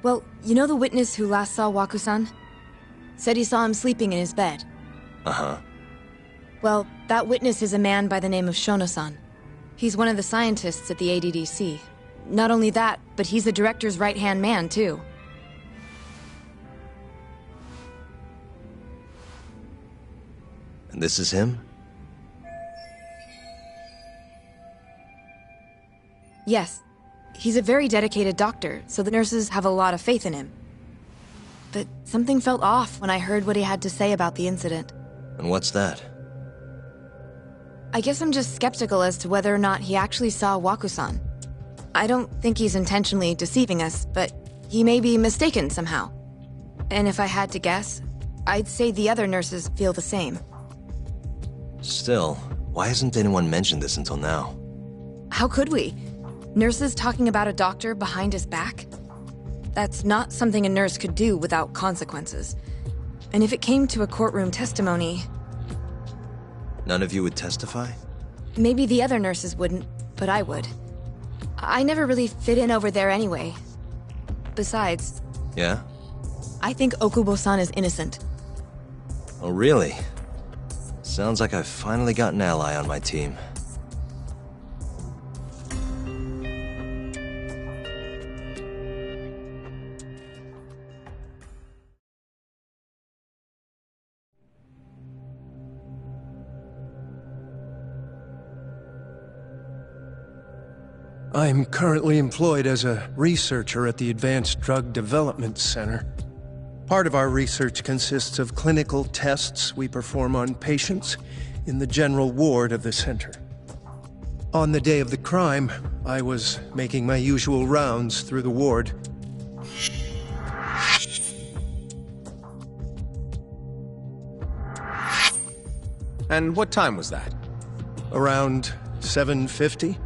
S14: Well, you know the witness who last saw Waku-san? Said he saw him sleeping in his bed.
S2: Uh-huh.
S14: Well, that witness is a man by the name of Shono-san. He's one of the scientists at the ADDC. Not only that, but he's the director's right-hand man, too.
S2: And this is him?
S14: Yes. He's a very dedicated doctor, so the nurses have a lot of faith in him. But something felt off when I heard what he had to say about the incident.
S2: And what's that?
S14: I guess I'm just skeptical as to whether or not he actually saw Waku-san. I don't think he's intentionally deceiving us, but he may be mistaken somehow. And if I had to guess, I'd say the other nurses feel the same.
S2: Still, why hasn't anyone mentioned this until now?
S14: How could we? Nurses talking about a doctor behind his back? That's not something a nurse could do without consequences. And if it came to a courtroom testimony...
S2: None of you would testify?
S14: Maybe the other nurses wouldn't, but I would. I never really fit in over there anyway. Besides...
S2: Yeah?
S14: I think Okubo-san is innocent.
S2: Oh, really? Sounds like I've finally got an ally on my team.
S19: I'm currently employed as a researcher at the Advanced Drug Development Center. Part of our research consists of clinical tests we perform on patients in the general ward of the center. On the day of the crime, I was making my usual rounds through the ward.
S20: And what time was that?
S19: Around 7:50?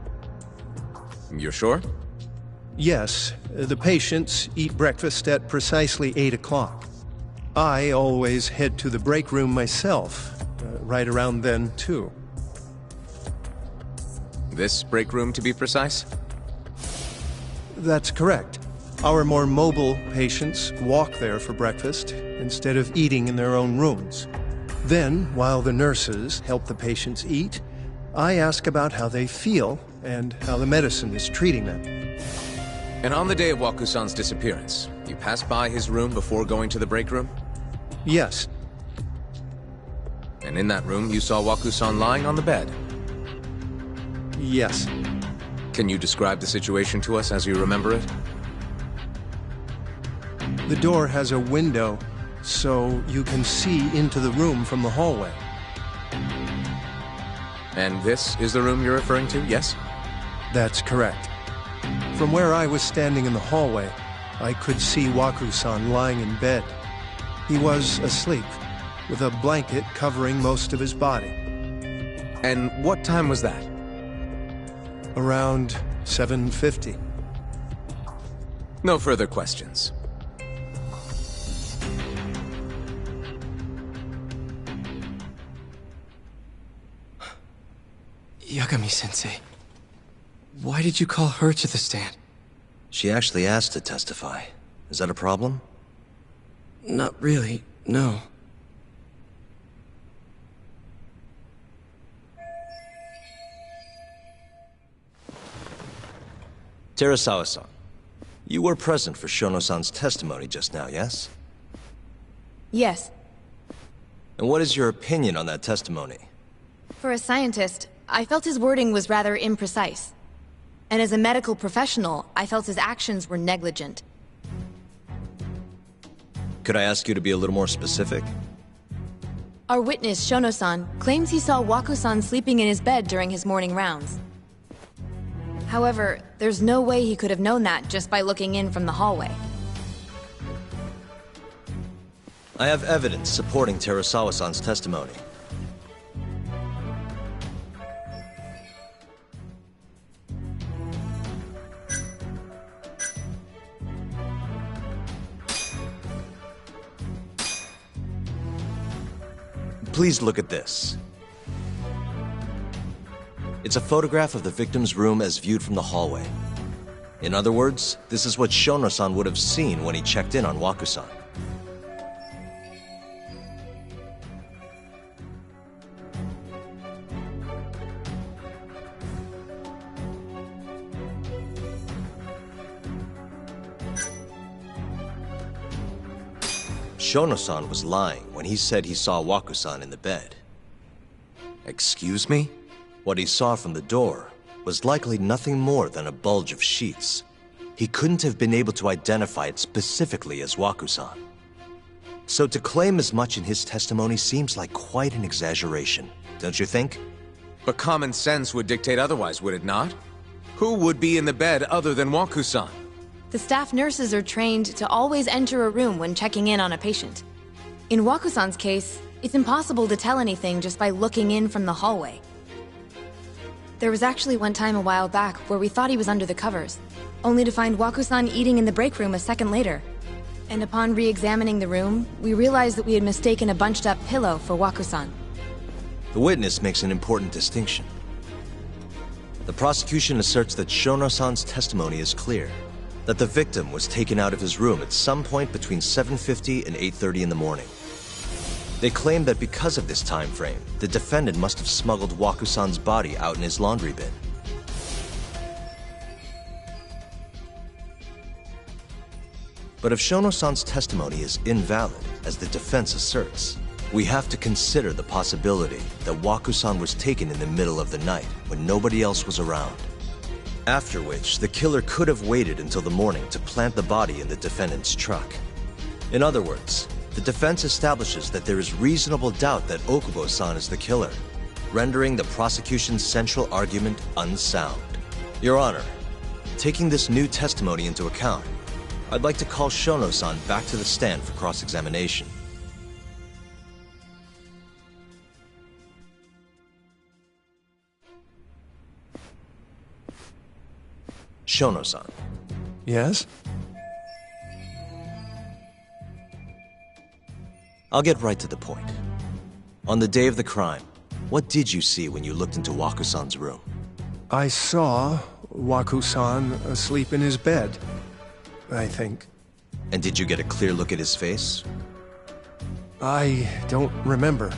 S20: You're sure?
S19: Yes. The patients eat breakfast at precisely 8 o'clock. I always head to the break room myself, right around then, too.
S20: This break room, to be precise?
S19: That's correct. Our more mobile patients walk there for breakfast instead of eating in their own rooms. Then, while the nurses help the patients eat, I ask about how they feel and how the medicine is treating them.
S20: And on the day of Waku-san's disappearance, you passed by his room before going to the break room?
S19: Yes.
S20: And in that room, you saw Waku-san lying on the bed?
S19: Yes.
S20: Can you describe the situation to us as you remember it?
S19: The door has a window, so you can see into the room from the hallway.
S20: And this is the room you're referring to, yes?
S19: That's correct. From where I was standing in the hallway, I could see Waku-san lying in bed. He was asleep, with a blanket covering most of his body.
S20: And what time was that?
S19: Around 7:50.
S20: No further questions.
S13: Yagami-sensei, why did you call her to the stand?
S2: She actually asked to testify. Is that a problem?
S13: Not really, no.
S2: Terasawa-san, You were present for Shono-san's testimony just now, yes?
S14: Yes.
S2: And what is your opinion on that testimony?
S14: For a scientist, I felt his wording was rather imprecise. And as a medical professional, I felt his actions were negligent.
S2: Could I ask you to be a little more specific?
S14: Our witness, Shono-san, claims he saw Waku-san sleeping in his bed during his morning rounds. However, there's no way he could have known that just by looking in from the hallway.
S2: I have evidence supporting Terasawa-san's testimony. Please look at this. It's a photograph of the victim's room as viewed from the hallway. In other words, this is what Shono-san would have seen when he checked in on Waku-san. Shono-san was lying when he said he saw Waku-san in the bed.
S20: Excuse me?
S2: What he saw from the door was likely nothing more than a bulge of sheets. He couldn't have been able to identify it specifically as Waku-san. So to claim as much in his testimony seems like quite an exaggeration, don't you think?
S20: But common sense would dictate otherwise, would it not? Who would be in the bed other than Waku-san?
S14: The staff nurses are trained to always enter a room when checking in on a patient. In Waku-san's case, it's impossible to tell anything just by looking in from the hallway. There was actually one time a while back where we thought he was under the covers, only to find Waku-san eating in the break room a second later. And upon re-examining the room, we realized that we had mistaken a bunched-up pillow for Waku-san.
S2: The witness makes an important distinction. The prosecution asserts that Shono-san's testimony is clear, that the victim was taken out of his room at some point between 7:50 and 8:30 in the morning. They claim that because of this time frame, the defendant must have smuggled Waku-san's body out in his laundry bin. But if Shono-san's testimony is invalid, as the defense asserts, we have to consider the possibility that Waku-san was taken in the middle of the night when nobody else was around. After which, the killer could have waited until the morning to plant the body in the defendant's truck. In other words, the defense establishes that there is reasonable doubt that Okubo-san is the killer, rendering the prosecution's central argument unsound. Your Honor, taking this new testimony into account, I'd like to call Shono-san back to the stand for cross-examination. Shono-san.
S19: Yes?
S2: I'll get right to the point. On the day of the crime, what did you see when you looked into Waku-san's room?
S19: I saw Waku-san asleep in his bed, I think.
S2: And did you get a clear look at his face?
S19: I don't remember.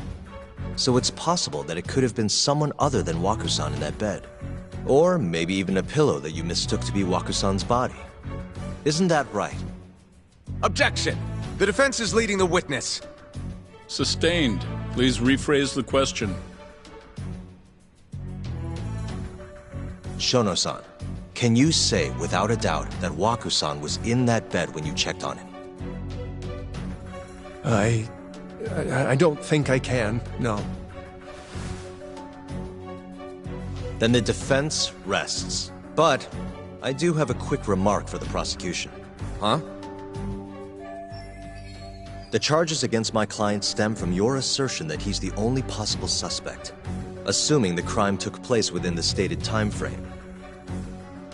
S2: So it's possible that it could have been someone other than Waku-san in that bed. Or maybe even a pillow that you mistook to be Waku-san's body. Isn't that right?
S20: Objection! The defense is leading the witness.
S11: Sustained. Please rephrase the question.
S2: Shono-san, can you say without a doubt that Waku-san was in that bed when you checked on him?
S19: I don't think I can, no.
S2: Then the defense rests. But I do have a quick remark for the prosecution.
S20: Huh?
S2: The charges against my client stem from your assertion that he's the only possible suspect, assuming the crime took place within the stated time frame.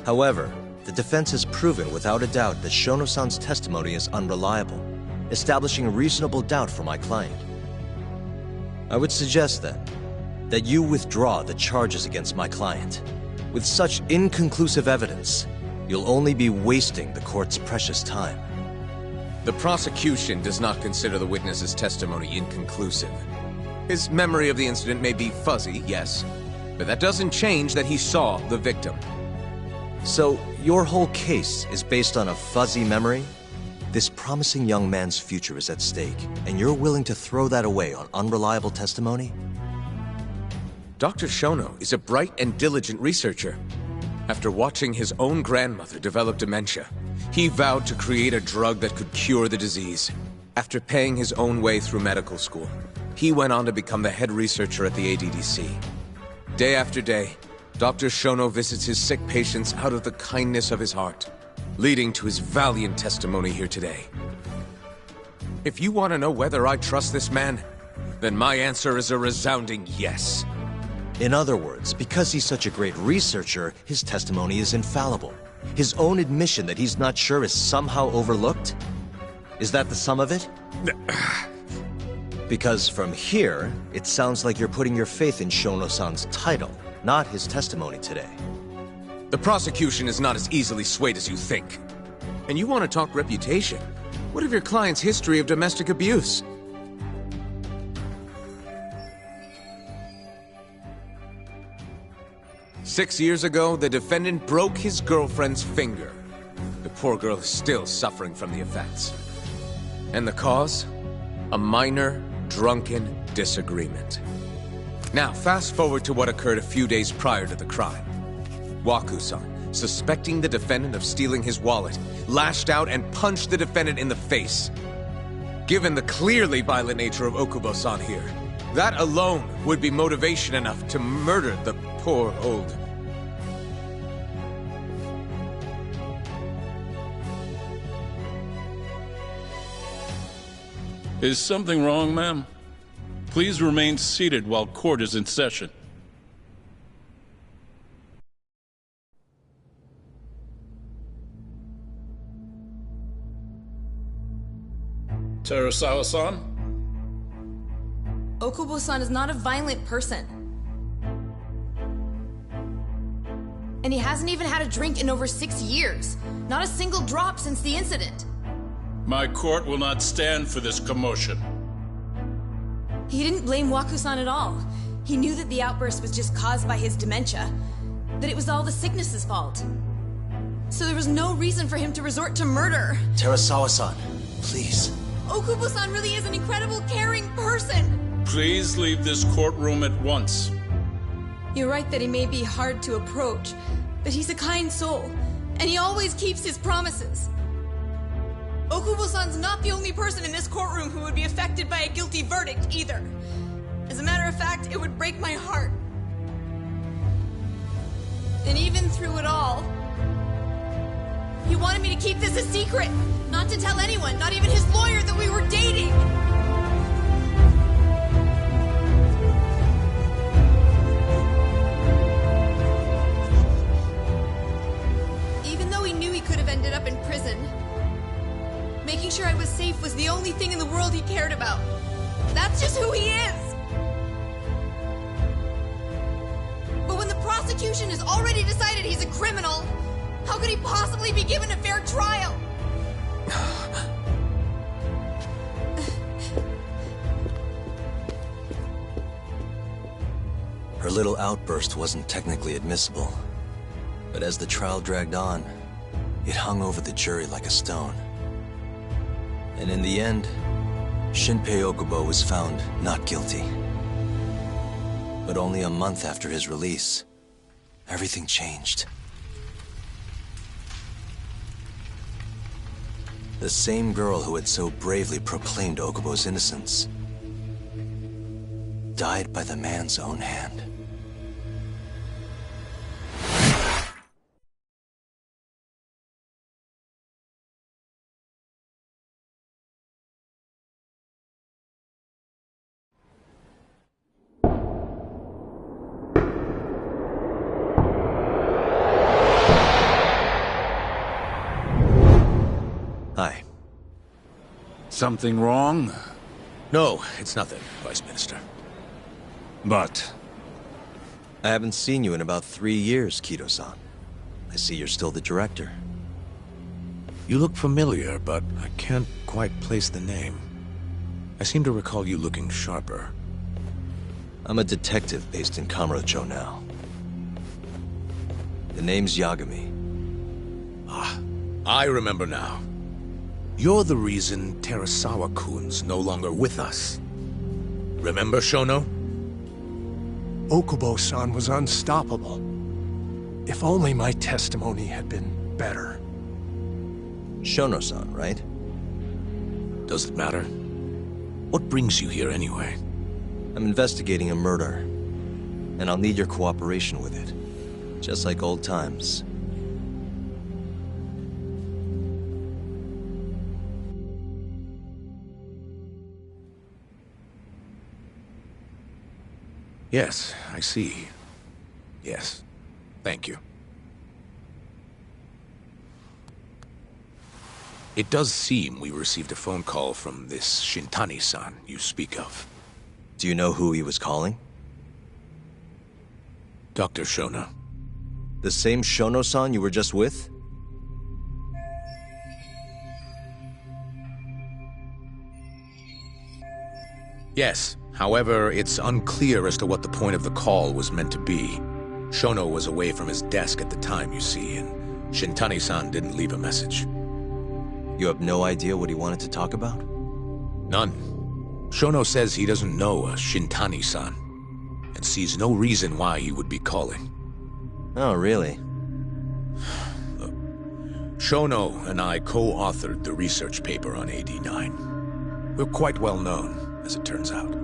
S2: However, the defense has proven without a doubt that Shono-san's testimony is unreliable, establishing a reasonable doubt for my client. I would suggest then that you withdraw the charges against my client. With such inconclusive evidence, you'll only be wasting the court's precious time.
S20: The prosecution does not consider the witness's testimony inconclusive. His memory of the incident may be fuzzy, yes, but that doesn't change that he saw the victim.
S2: So, your whole case is based on a fuzzy memory? This promising young man's future is at stake, and you're willing to throw that away on unreliable testimony?
S20: Dr. Shono is a bright and diligent researcher. After watching his own grandmother develop dementia, he vowed to create a drug that could cure the disease. After paying his own way through medical school, he went on to become the head researcher at the ADDC. Day after day, Dr. Shono visits his sick patients out of the kindness of his heart, leading to his valiant testimony here today. If you want to know whether I trust this man, then my answer is a resounding yes.
S2: In other words, because he's such a great researcher, his testimony is infallible. His own admission that he's not sure is somehow overlooked? Is that the sum of it? Because from here, it sounds like you're putting your faith in Shono-san's title, not his testimony today.
S20: The prosecution is not as easily swayed as you think. And you want to talk reputation? What of your client's history of domestic abuse? Six years ago, the defendant broke his girlfriend's finger. The poor girl is still suffering from the effects. And the cause? A minor, drunken disagreement. Now, fast forward to what occurred a few days prior to the crime. Waku-san, suspecting the defendant of stealing his wallet, lashed out and punched the defendant in the face. Given the clearly violent nature of Okubo-san here, that alone would be motivation enough to murder the poor old...
S11: Is something wrong, ma'am? Please remain seated while court is in session. Terasawa-san?
S14: Okubo-san is not a violent person. And he hasn't even had a drink in over 6 years. Not a single drop since the incident.
S11: My court will not stand for this commotion.
S14: He didn't blame Waku-san at all. He knew that the outburst was just caused by his dementia. That it was all the sickness's fault. So there was no reason for him to resort to murder.
S2: Terasawa-san, please.
S14: Okubo-san really is an incredible, caring person.
S11: Please leave this courtroom at once.
S14: You're right that he may be hard to approach, but he's a kind soul, and he always keeps his promises. Okubo-san's not the only person in this courtroom who would be affected by a guilty verdict, either. As a matter of fact, it would break my heart. And even through it all, he wanted me to keep this a secret, not to tell anyone, not even his lawyer, that we were dating. Even though he knew he could have ended up in prison, making sure I was safe was the only thing in the world he cared about. That's just who he is! But when the prosecution has already decided he's a criminal, how could he possibly be given a fair trial?
S2: Her little outburst wasn't technically admissible, but as the trial dragged on, it hung over the jury like a stone. And in the end, Shinpei Okubo was found not guilty. But only a month after his release, everything changed. The same girl who had so bravely proclaimed Okubo's innocence died by the man's own hand. Hi.
S11: Something wrong?
S2: No, it's nothing, Vice Minister.
S11: But...
S2: I haven't seen you in about 3 years, Kido-san. I see you're still the director.
S6: You look familiar, but I can't quite place the name. I seem to recall you looking sharper.
S2: I'm a detective based in Kamurocho now. The name's Yagami.
S16: I remember now. You're the reason Terasawa-kun's no longer with us. Remember, Shono?
S19: Okubo-san was unstoppable. If only my testimony had been better.
S2: Shono-san, right?
S16: Does it matter? What brings you here anyway?
S2: I'm investigating a murder, and I'll need your cooperation with it. Just like old times.
S16: Yes, I see. Yes. Thank you. It does seem we received a phone call from this Shintani-san you speak of.
S2: Do you know who he was calling?
S16: Dr. Shono.
S2: The same Shono-san you were just with?
S16: Yes. However, it's unclear as to what the point of the call was meant to be. Shono was away from his desk at the time, you see, and Shintani-san didn't leave a message.
S2: You have no idea what he wanted to talk about?
S16: None. Shono says he doesn't know a Shintani-san, and sees no reason why he would be calling.
S2: Oh, really?
S16: Shono and I co-authored the research paper on AD9. We're quite well known, as it turns out.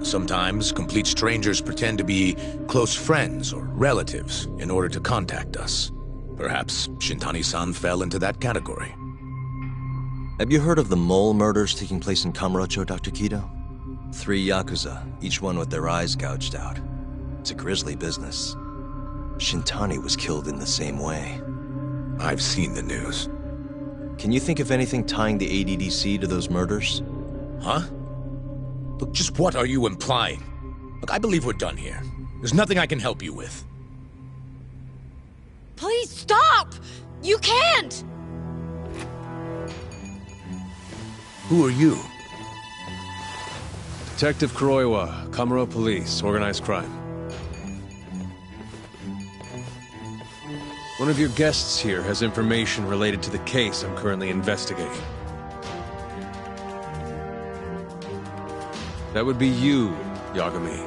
S16: Sometimes, complete strangers pretend to be close friends or relatives in order to contact us. Perhaps Shintani-san fell into that category.
S2: Have you heard of the mole murders taking place in Kamurocho, Dr. Kido? 3 Yakuza, each one with their eyes gouged out. It's a grisly business. Shintani was killed in the same way.
S16: I've seen the news.
S2: Can you think of anything tying the ADDC to those murders?
S16: Huh? Look, just what are you implying? Look, I believe we're done here. There's nothing I can help you with.
S18: Please stop! You can't!
S16: Who are you?
S12: Detective Kuroiwa, Kamuro Police, Organized Crime. One of your guests here has information related to the case I'm currently investigating. That would be you, Yagami.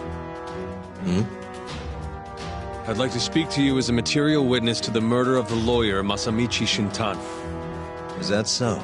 S12: I'd like to speak to you as a material witness to the murder of the lawyer Masamichi Shintani.
S2: Is that so?